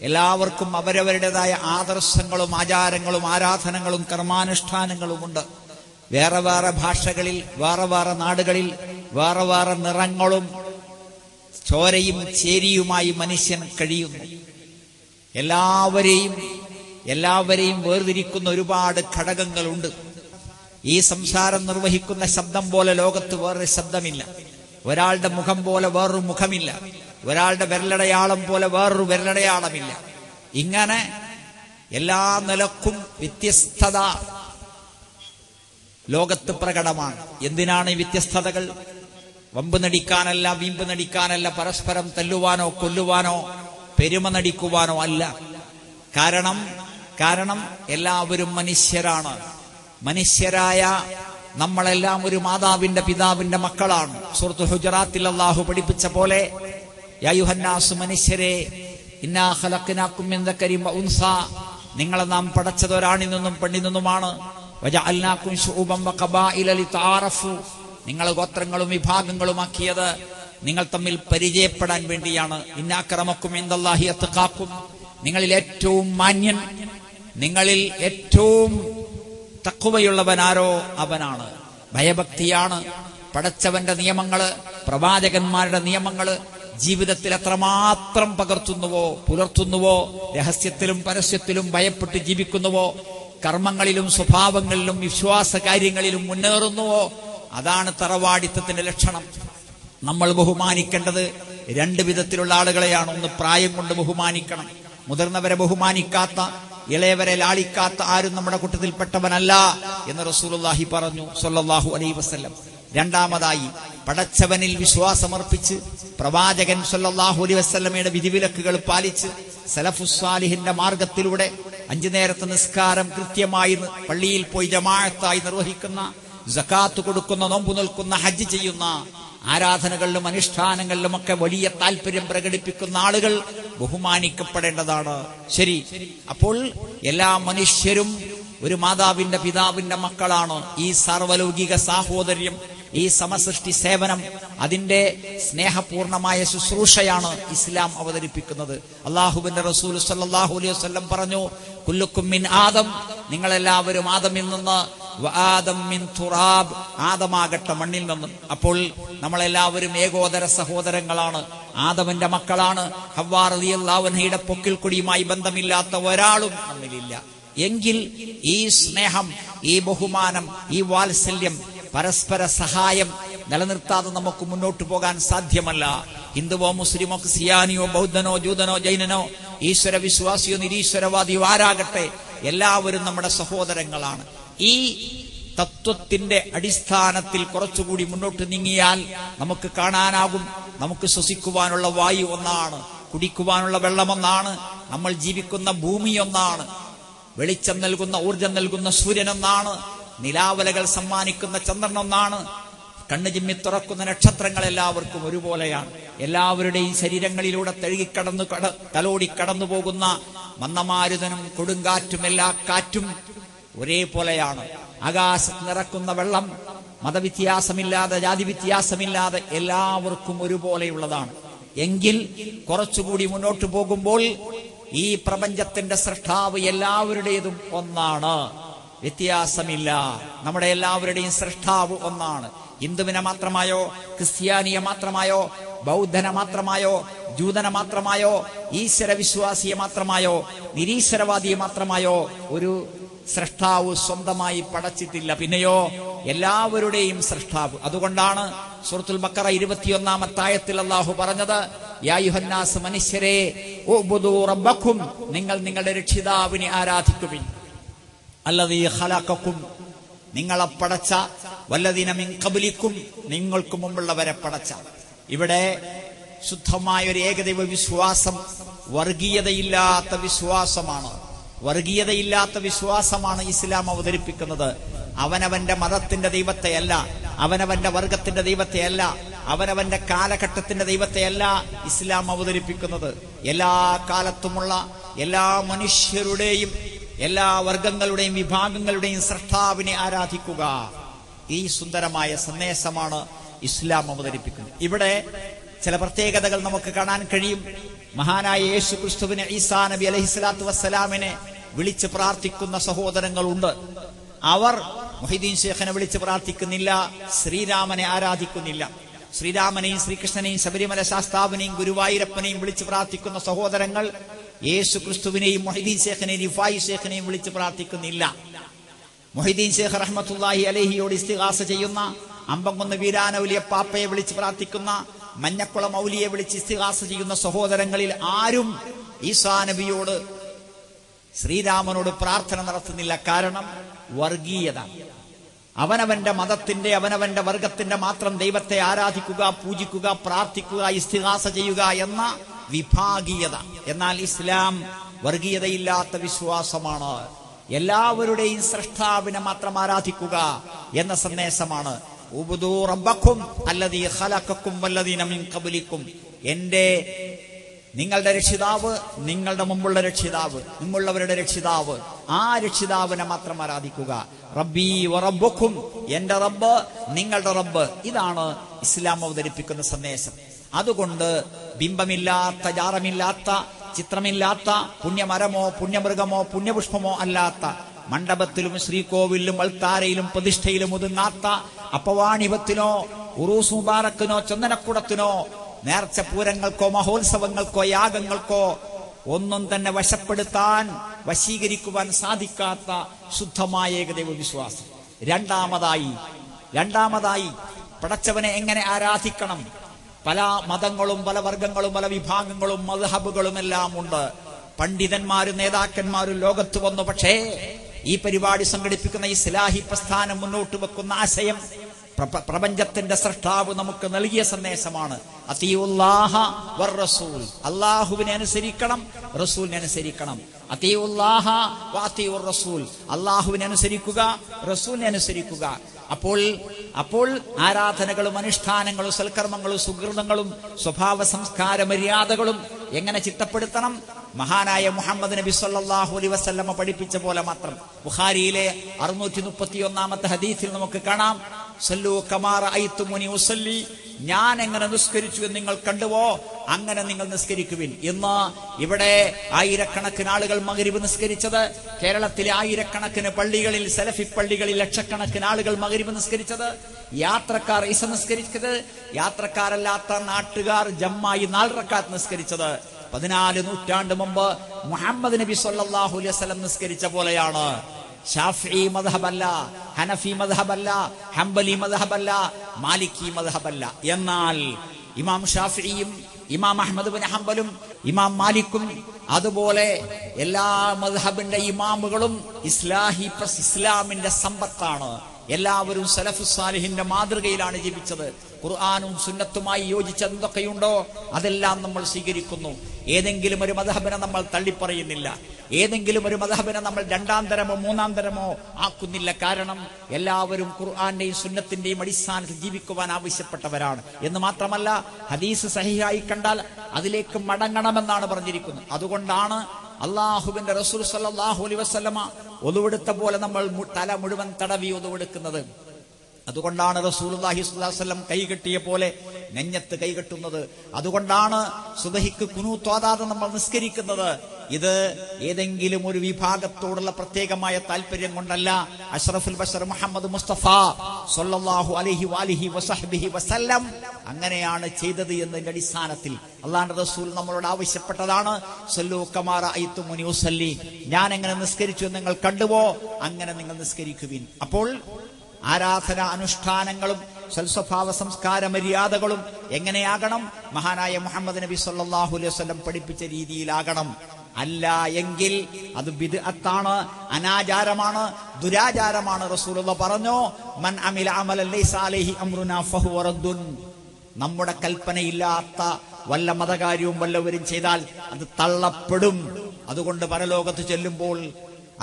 എല്ലാവർക്കും അവരവരുടേതായ ആദർശങ്ങളും ആചാരങ്ങളും ആരാധനകളും കർമാനുഷ്ഠാനങ്ങളുമുണ്ട്. വേറെ വേറെ ഭാഷകളിൽ, വേറെ വേറെ നാടുകളിൽ, വേറെ വേറെ നിറങ്ങളും ചോരയും ചേരിയുമായി മനുഷ്യൻ കഴിയുന്നു. എല്ലാവരെയും വേർതിരിക്കുന്ന ഒരുപാട് ഘടകങ്ങളുണ്ട്. ഈ സംസാരം നിർവഹിക്കുന്ന ശബ്ദം പോലെ ലോകത്ത് വേറൊരു ശബ്ദമില്ല. ഒരാളുടെ മുഖം പോലെ വേറൊരു മുഖമില്ല. ഒരാളുടെ വിരലടയാളം പോലെ വേറൊരു വിരലടയാളമില്ല. ഇങ്ങനെ എല്ലാ നിലക്കും വ്യത്യസ്തത ലോകത്ത് പ്രകടമാണ്. എന്തിനാണ് ഈ വ്യത്യസ്തതകൾ? വമ്പ് നടിക്കാനല്ല, വീമ്പ് നടിക്കാനല്ല, പരസ്പരം തല്ലുവാനോ കൊല്ലുവാനോ പെരുമ നടിക്കുവാനോ അല്ല. കാരണം എല്ലാവരും മനുഷ്യരാണ്. മനുഷ്യരായ നമ്മളെല്ലാം ഒരു മാതാവിന്റെ പിതാവിന്റെ മക്കളാണ്. സൂറത്ത് ഹുജറാത്തിൽ അല്ലാഹു പഠിപ്പിച്ച പോലെ, യാ അയ്യുഹന്നാസു മനുഷ്യരെ, ഇന്നാ ഖലഖനാകും മിൻ ദക്കരിൻ വ ഉൻസാ, നിങ്ങളെ നാം പടച്ചത് ഒരാണിൽ നിന്നും പെണ്ണിൽ നിന്നുമാണ്. വജഅൽനാകും ശുഉബൻ വ ഖബായില ലിതആറഫു, നിങ്ങൾ ഗോത്രങ്ങളും വിഭാഗങ്ങളുമാക്കിയത് നിങ്ങൾ തമ്മിൽ പരിചയപ്പെടാൻ വേണ്ടിയാണ്. ഇന്ന അക്രമക്കും ഇൻദല്ലാഹി അത്ഖാക്കും, നിങ്ങളിൽ ഏറ്റവും മാന്യൻ, നിങ്ങളിൽ ഏറ്റവും തഖ്വയുള്ളവനാരോ അവനാണ്. ഭയഭക്തിയാണ്. പടച്ചവന്റെ നിയമങ്ങള്, പ്രവാചകന്മാരുടെ നിയമങ്ങള് ജീവിതത്തിൽ എത്രമാത്രം പകർത്തുന്നുവോ, പുലർത്തുന്നുവോ, രഹസ്യത്തിലും പരസ്യത്തിലും ഭയപ്പെട്ട് ജീവിക്കുന്നുവോ, കർമ്മങ്ങളിലും സ്വഭാവങ്ങളിലും വിശ്വാസ കാര്യങ്ങളിലും മുന്നേറുന്നുവോ, അതാണ് തറവാടിത്തത്തിന്റെ ലക്ഷണം. നമ്മൾ ബഹുമാനിക്കേണ്ടത് രണ്ട് വിധത്തിലുള്ള ആളുകളെയാണ്. ഒന്ന്, പ്രായം കൊണ്ട് ബഹുമാനിക്കണം. മുതിർന്നവരെ ബഹുമാനിക്കാത്ത, ഇളയവരെ ലാളിക്കാത്ത ആരും നമ്മുടെ കൂട്ടത്തിൽപ്പെട്ടവനല്ല എന്ന് റസൂലുള്ളാഹി പറഞ്ഞു സ്വല്ലല്ലാഹു അലൈഹി വസല്ലം. രണ്ടാമതായി, പടച്ചവനിൽ വിശ്വാസമർപ്പിച്ച് പ്രവാചകൻ സ്വല്ലല്ലാഹു അലൈഹി വസല്ലമയുടെ വിധിവിലക്കുകൾ പാലിച്ച് സലഫുസ്സാലിഹിന്റെ മാർഗത്തിലൂടെ 5 നേരത്തെ നിസ്കാരം കൃത്യമായി പള്ളിയിൽ പോയി ജമാഅത്തായി നിർവഹിക്കുന്ന, സകാത്ത് കൊടുക്കുന്ന, നോമ്പ് നിൽക്കുന്ന, ഹജ്ജ് ചെയ്യുന്ന, ആരാധനകളിലും അനുഷ്ഠാനങ്ങളിലുമൊക്കെ വലിയ താല്പര്യം പ്രകടിപ്പിക്കുന്ന ആളുകൾ ബഹുമാനിക്കപ്പെടേണ്ടതാണ്. ശരി, അപ്പോൾ എല്ലാ മനുഷ്യരും ഒരു മാതാവിന്റെ പിതാവിന്റെ മക്കളാണ്. ഈ സാർവലൗകിക സാഹോദര്യം, ഈ സമസൃഷ്ടി സേവനം, അതിന്റെ സ്നേഹപൂർണമായ ശുശ്രൂഷയാണ് ഇസ്ലാം അവതരിപ്പിക്കുന്നത്. അല്ലാഹുവിന്റെ റസൂൽ സല്ലല്ലാഹു അലൈഹി വസല്ലം പറഞ്ഞു, കുല്ലുക്കും മിൻ ആദം, നിങ്ങളെല്ലാവരും ആദമിൽ നിന്ന്, വആദം മിൻ തുറാബ്, ആദമാകട്ടെ മണ്ണിൽ നിന്നും. അപ്പോൾ നമ്മളെല്ലാവരും ഏകോദര സഹോദരങ്ങളാണ്, ആദമിന്റെ മക്കളാണ്. ഹവ്വാ റളിയല്ലാഹു അൻഹയുടെ പൊക്കിൽ കൊടിയുമായി ബന്ധമില്ലാത്ത ഒരാളും നമ്മിലില്ല. എങ്കിൽ ഈ സ്നേഹം, ഈ ബഹുമാനം, ഈ വാത്സല്യം, പരസ്പര സഹായം നിലനിർത്താതെ നമുക്ക് മുന്നോട്ട് പോകാൻ സാധ്യമല്ല. ഹിന്ദുവോ മുസ്ലിമോ ക്രിസ്ത്യാനിയോ ബൗദ്ധനോ ജൂതനോ ജൈനനോ ഈശ്വര വിശ്വാസിയോ നിരീശ്വരവാദിയോ ആരാകട്ടെ, എല്ലാവരും നമ്മുടെ സഹോദരങ്ങളാണ്. ഈ തത്വത്തിന്റെ അടിസ്ഥാനത്തിൽ കുറച്ചുകൂടി മുന്നോട്ട് നീങ്ങിയാൽ നമുക്ക് കാണാനാകും, നമുക്ക് ശ്വസിക്കുവാനുള്ള വായു ഒന്നാണ്, കുടിക്കുവാനുള്ള വെള്ളം ഒന്നാണ്, നമ്മൾ ജീവിക്കുന്ന ഭൂമി ഒന്നാണ്, വെളിച്ചം നൽകുന്ന, ഊർജം നൽകുന്ന സൂര്യൻ ഒന്നാണ്, നിലാവലകൾ സമ്മാനിക്കുന്ന ചന്ദ്രൻ ഒന്നാണ്, കണ്ണു ചിമ്മി തുറക്കുന്ന നക്ഷത്രങ്ങൾ എല്ലാവർക്കും ഒരുപോലെയാണ്. എല്ലാവരുടെയും ശരീരങ്ങളിലൂടെ തലോടി കടന്നു പോകുന്ന മന്ദമാരുതനും കൊടുങ്കാറ്റും എല്ലാ കാറ്റും ഒരേപോലെയാണ്. ആകാശത്ത് നിറക്കുന്ന വെള്ളം മതവ്യത്യാസമില്ലാതെ, ജാതി വ്യത്യാസമില്ലാതെ എല്ലാവർക്കും ഒരുപോലെയുള്ളതാണ്. എങ്കിൽ കുറച്ചുകൂടി മുന്നോട്ട് പോകുമ്പോൾ ഈ പ്രപഞ്ചത്തിന്റെ സൃഷ്ടാവ് എല്ലാവരുടേതും ഒന്നാണ്, വ്യത്യാസമില്ല. നമ്മുടെ എല്ലാവരുടെയും സൃഷ്ടാവ് ഒന്നാണ്. ഹിന്ദുവിനെ മാത്രമായോ, ക്രിസ്ത്യാനിയെ മാത്രമായോ, ബൗദ്ധനെ മാത്രമായോ, ജൂതനെ മാത്രമായോ, ഈശ്വര വിശ്വാസിയെ മാത്രമായോ, നിരീശ്വരവാദിയെ മാത്രമായോ ഒരു സൃഷ്ടാവ് സ്വന്തമായി പടച്ചിട്ടില്ല. പിന്നെയോ എല്ലാവരുടെയും സൃഷ്ടാവ്. അതുകൊണ്ടാണ് സൂറത്തുൽ ബഖറ 21-ാമത്തെ ആയത്തിൽ അല്ലാഹു പറഞ്ഞത്, യാ അയ്യുഹന്നാസ്, മനുഷ്യരെ, ഉഅ്ബുദൂ റബ്ബക്കും, നിങ്ങൾ നിങ്ങളുടെ രക്ഷിതാവിനെ ആരാധിക്കുവിൻ. അല്ലദീ ഖലഖക്കും, നിങ്ങളെ പടച്ച, വല്ലദീന മിൻ ഖബ്ലിക്കും, നിങ്ങൾക്ക് മുമ്പുള്ളവരെ പടച്ച. ഇവിടെ ശുദ്ധമായ ഒരു ഏകദൈവ വിശ്വാസം, വർഗീയതയില്ലാത്ത വിശ്വാസമാണ്. വർഗീയതയില്ലാത്ത വിശ്വാസമാണ് ഇസ്ലാം അവതരിപ്പിക്കുന്നത്. അവനവന്റെ മതത്തിന്റെ ദൈവത്തെയല്ല, അവനവന്റെ വർഗത്തിന്റെ ദൈവത്തെയല്ല, അവനവന്റെ കാലഘട്ടത്തിന്റെ ദൈവത്തെയല്ല ഇസ്ലാം അവതരിപ്പിക്കുന്നത്. എല്ലാ കാലത്തുമുള്ള എല്ലാ മനുഷ്യരുടെയും, എല്ലാ വർഗങ്ങളുടെയും വിഭാഗങ്ങളുടെയും സൃഷ്ടാവിനെ ആരാധിക്കുക. ഈ സുന്ദരമായ സന്ദേശമാണ് ഇസ്ലാം അവതരിപ്പിക്കുന്നത്. ഇവിടെ ചില പ്രത്യേകതകൾ നമുക്ക് കാണാൻ കഴിയും. മഹാനായ യേശു ക്രിസ്തുവിനെ ഈസാ നബി അലൈഹിസ്സലാത്തു വസ്സലാമിനെ വിളിച്ച് പ്രാർത്ഥിക്കുന്ന സഹോദരങ്ങളുണ്ട്. അവർ മുഹീദ്ദീൻ ശൈഖിനെ വിളിച്ച് പ്രാർത്ഥിക്കുന്നില്ല, ശ്രീരാമനെ ആരാധിക്കുന്നില്ല. ശ്രീരാമനെയും ശ്രീകൃഷ്ണനെയും ശബരിമല ശാസ്താവിനെയും ഗുരുവായൂരപ്പനെയും വിളിച്ച് പ്രാർത്ഥിക്കുന്ന സഹോദരങ്ങൾ യേശു ക്രിസ്തുവിനെയും മുഹീദ്ദീൻ ശൈഖിനെയും റിഫായി ശൈഖിനെയും വിളിച്ച് പ്രാർത്ഥിക്കുന്നില്ല. മുഹീദ്ദീൻ ശൈഖ് റഹ്മത്തുള്ളാഹി അലൈഹിയോട് ഇസ്തിഗാസ ചെയ്യുന്ന, അമ്പംകുന്ന് വീരാനൗലിയ പാപ്പയെ വിളിച്ച് പ്രാർത്ഥിക്കുന്ന, മഞ്ഞക്കുളം ഔലിയെ വിളിച്ച് ഇസ്തിഗാസ ചെയ്യുന്ന സഹോദരങ്ങളിൽ ആരും ഈസാ നബിയോട്, ശ്രീരാമനോട് പ്രാർത്ഥന നടത്തുന്നില്ല. കാരണം വർഗീയത. അവനവന്റെ മതത്തിന്റെ, അവനവന്റെ വർഗത്തിന്റെ മാത്രം ദൈവത്തെ ആരാധിക്കുക, പൂജിക്കുക, പ്രാർത്ഥിക്കുക, ഇസ്തിഗാസ ചെയ്യുക എന്ന വിഭാഗീയത. എന്നാൽ ഇസ്ലാം വർഗീയതയില്ലാത്ത വിശ്വാസമാണ്. എല്ലാവരുടെയും സ്രഷ്ടാവിനെ മാത്രം ആരാധിക്കുക എന്ന സന്ദേശമാണ്. ഉബ്ദൂ റബ്ബക്കും അല്ലദീ ഖലഖക്കും വല്ലദീന മിൻ ഖബ്ലിക്കും. നിങ്ങളുടെ രക്ഷിതാവ്, നിങ്ങളുടെ മുമ്പുള്ള രക്ഷിതാവ്, മുമ്പുള്ളവരുടെ രക്ഷിതാവ്, ആ രക്ഷിതാവിനെ മാത്രം ആരാധിക്കുക. റബ്ബി വറബ്ബുക്കും, എന്റെ റബ്ബ്, നിങ്ങളുടെ റബ്ബ്. ഇതാണ് ഇസ്ലാം അവതരിപ്പിക്കുന്ന സന്ദേശം. അതുകൊണ്ട് ബിംബമില്ലാത്ത, ജാറമില്ലാത്ത, ചിത്രമില്ലാത്ത, പുണ്യമരമോ പുണ്യമൃഗമോ പുണ്യപുഷ്പമോ അല്ലാത്ത, മണ്ഡപത്തിലും ശ്രീകോവിലും അൾത്താരയിലും പ്രതിഷ്ഠയിലും ഒതുങ്ങാത്ത, അപ്പവാണിപത്തിനോ ഉറൂസ് മുബാറക്കിനോ ചന്ദനക്കുടത്തിനോ നേർച്ച പൂരങ്ങൾക്കോ മഹോത്സവങ്ങൾക്കോ യാഗങ്ങൾക്കോ ഒന്നും തന്നെ വശപ്പെടുത്താൻ, വശീകരിക്കുവാൻ സാധിക്കാത്ത ശുദ്ധമായ ഏകദൈവ വിശ്വാസം. രണ്ടാമതായി പടച്ചവനെ എങ്ങനെ ആരാധിക്കണം? പല മതങ്ങളും പല വർഗങ്ങളും പല വിഭാഗങ്ങളും മദ്ഹബുകളും എല്ലാം ഉണ്ട്. പണ്ഡിതന്മാരും നേതാക്കന്മാരും ലോകത്ത് വന്നു. പക്ഷേ ഈ പരിപാടി സംഘടിപ്പിക്കുന്ന ഇസ്ലാഹി പ്രസ്ഥാനം മുന്നോട്ട് വെക്കുന്ന ആശയം പ്രപഞ്ചത്തിന്റെ സ്രഷ്ടാവ് നമുക്ക് നൽകിയ സന്ദേശമാണ്. അത്തിയുല്ലാഹ വർ റസൂൽ, അല്ലാഹുവിനെ അനുസരിക്കണം, റസൂലിനെ അനുസരിക്കണം. അത്തിയുല്ലാഹ വഅത്തിയുർ റസൂൽ, അല്ലാഹുവിനെ അനുസരിക്കുക, റസൂലിനെ അനുസരിക്കുക. അപ്പോൾ ആരാധനകളും അനുഷ്ഠാനങ്ങളും സൽക്കർമ്മങ്ങളും സുഹൃതങ്ങളും സ്വഭാവ സംസ്കാര മര്യാദകളും എങ്ങനെ ചിട്ടപ്പെടുത്തണം? മഹാനായ മുഹമ്മദ് നബി സല്ലല്ലാഹു അലൈഹി വസല്ലമ പഠിപ്പിച്ച പോലെ മാത്രം. ബുഖാരിയിലെ 631 ഹദീസിൽ നമുക്ക് കാണാം, സല്ലു കമാ റഅയ്തുമുനി ഉസല്ലി, ഞാൻ എങ്ങനെ നിസ്കരിച്ചു എന്ന് നിങ്ങൾ കണ്ടുവോ അങ്ങനെ നിങ്ങൾ നിസ്കരിക്കുവിൻ. ഇന്ന് ഇവിടെ ആയിരക്കണക്കിന് ആളുകൾ മഗ്രിബ് നിസ്കരിച്ചത്, കേരളത്തിലെ ആയിരക്കണക്കിന് പള്ളികളിൽ, സലഫി പള്ളികളിൽ ലക്ഷക്കണക്കിന് ആളുകൾ മഗ്രിബ് നിസ്കരിച്ചത്, യാത്രക്കാർ ഇശ നിസ്കരിച്ചത്, യാത്രക്കാരല്ലാത്ത നാട്ടുകാർ ജമ്മായി 4 റക്അത്ത് നിസ്കരിച്ചത് 14 നൂറ്റാണ്ട് മുമ്പ് മുഹമ്മദ് നബി സല്ലല്ലാഹു അലൈഹി വസല്ലം നിസ്കരിച്ച പോലെയാണ്. ഷാഫിഈ മദ്ഹബല്ല, ഹനഫി മദ്ഹബല്ല, ഹംബലി മദ്ഹബല്ല, മാലിക്കി മദ്ഹബല്ല. എന്നാൽ ഇമാം ഷാഫിഈയും ഇമാം അഹ്മദ് ബിൻ ഹംബലും ഇമാം മാലിക്കും അതുപോലെ എല്ലാ മദ്ഹബിന്റെ ഇമാമുകളും ഇസ്ലാമിന്റെ സമ്പത്താണ്. എല്ലാവരും സലഫു സാലിഹിന്റെ മാതൃകയിലാണ് ജീവിച്ചത്. ഖുർആനും സുന്നത്തുമായി യോജിച്ച എന്തൊക്കെയുണ്ടോ അതെല്ലാം നമ്മൾ സ്വീകരിക്കുന്നു. ഏതെങ്കിലും ഒരു മദ്ഹബിനെ നമ്മൾ തള്ളിപ്പറയുന്നില്ല. ഏതെങ്കിലും ഒരു മദ്ഹബിനെ നമ്മൾ 2ാം തരമോ 3ാം തരമോ ആക്കുന്നില്ല. കാരണം എല്ലാവരും ഖുർആന്റെയും സുന്നത്തിന്റെയും അടിസ്ഥാനത്തിൽ ജീവിക്കുവാൻ ആവശ്യപ്പെട്ടവരാണ്. എന്ന് മാത്രമല്ല, ഹദീസ് സഹിഹായി കണ്ടാൽ അതിലേക്ക് മടങ്ങണമെന്നാണ് പറഞ്ഞിരിക്കുന്നത്. അതുകൊണ്ടാണ് അള്ളാഹുവിന്റെ റസൂൽ സല്ലല്ലാഹു അലൈഹി വസല്ലമ ഒതുവെടുത്ത പോലെ നമ്മൾ തല മുഴുവൻ തടവി ഒതുവെടുക്കുന്നത്. അതുകൊണ്ടാണ് റസൂലുള്ളാഹി സ്വല്ലല്ലാഹു അലൈഹി വസല്ലം കൈകെട്ടിയ പോലെ നെഞ്ഞത്ത് കൈകെട്ടുന്നത്. അതുകൊണ്ടാണ് സുബഹിക്ക് ഖുനൂത്ത് ഓതാതെ നമ്മൾ നിസ്കരിക്കുന്നത്. ഇത് ഏതെങ്കിലും ഒരു വിഭാഗത്തോടുള്ള പ്രത്യേകമായ താല്പര്യം കൊണ്ടല്ല. അഷ്റഫുൽ ബശർ മുഹമ്മദ് മുസ്തഫ സ്വല്ലല്ലാഹു അലൈഹി വഅലിഹി വസഹ്ബിഹി വസല്ലം അങ്ങനെയാണ് ചെയ്തത് എന്നതിന്റെ അടിസ്ഥാനത്തിൽ അല്ലാഹുവിന്റെ റസൂൽ നമ്മളോട് ആവശ്യപ്പെട്ടതാണ്, സല്ലു കമാ റഅയ്തുമുനി ഉസല്ലി, ഞാൻ എങ്ങനെ നിസ്കരിച്ചു എന്ന് നിങ്ങൾ കണ്ടുവോ അങ്ങനെ നിങ്ങൾ നിസ്കരിക്കുവിൻ. അപ്പോൾ ആരാധന അനുഷ്ഠാനങ്ങളും സൽസ്വഭാവ സംസ്കാര മര്യാദകളും എങ്ങനെയാകണം? മഹാനായ മുഹമ്മദ് നബി സല്ലല്ലാഹു അലൈഹി വസല്ലം പഠിപ്പിച്ച രീതിയിലാകണം. അല്ല എങ്കിൽ അത് ബിദ്അത്താണ്, അനാചാരമാണ്, ദുരാചാരമാണ്. റസൂലുള്ളാഹി പറഞ്ഞു, മൻ അമില അമലൻ ലൈസ അലൈഹി അംറുനാ ഫഹുവ റദ്ദുൻ. നമ്മുടെ കൽപ്പനയില്ലാത്ത വല്ല മതകാര്യവും വല്ലവരും ചെയ്താൽ അത് തള്ളപ്പെടും. അതുകൊണ്ട് പരലോകത്ത് ചെല്ലുമ്പോൾ,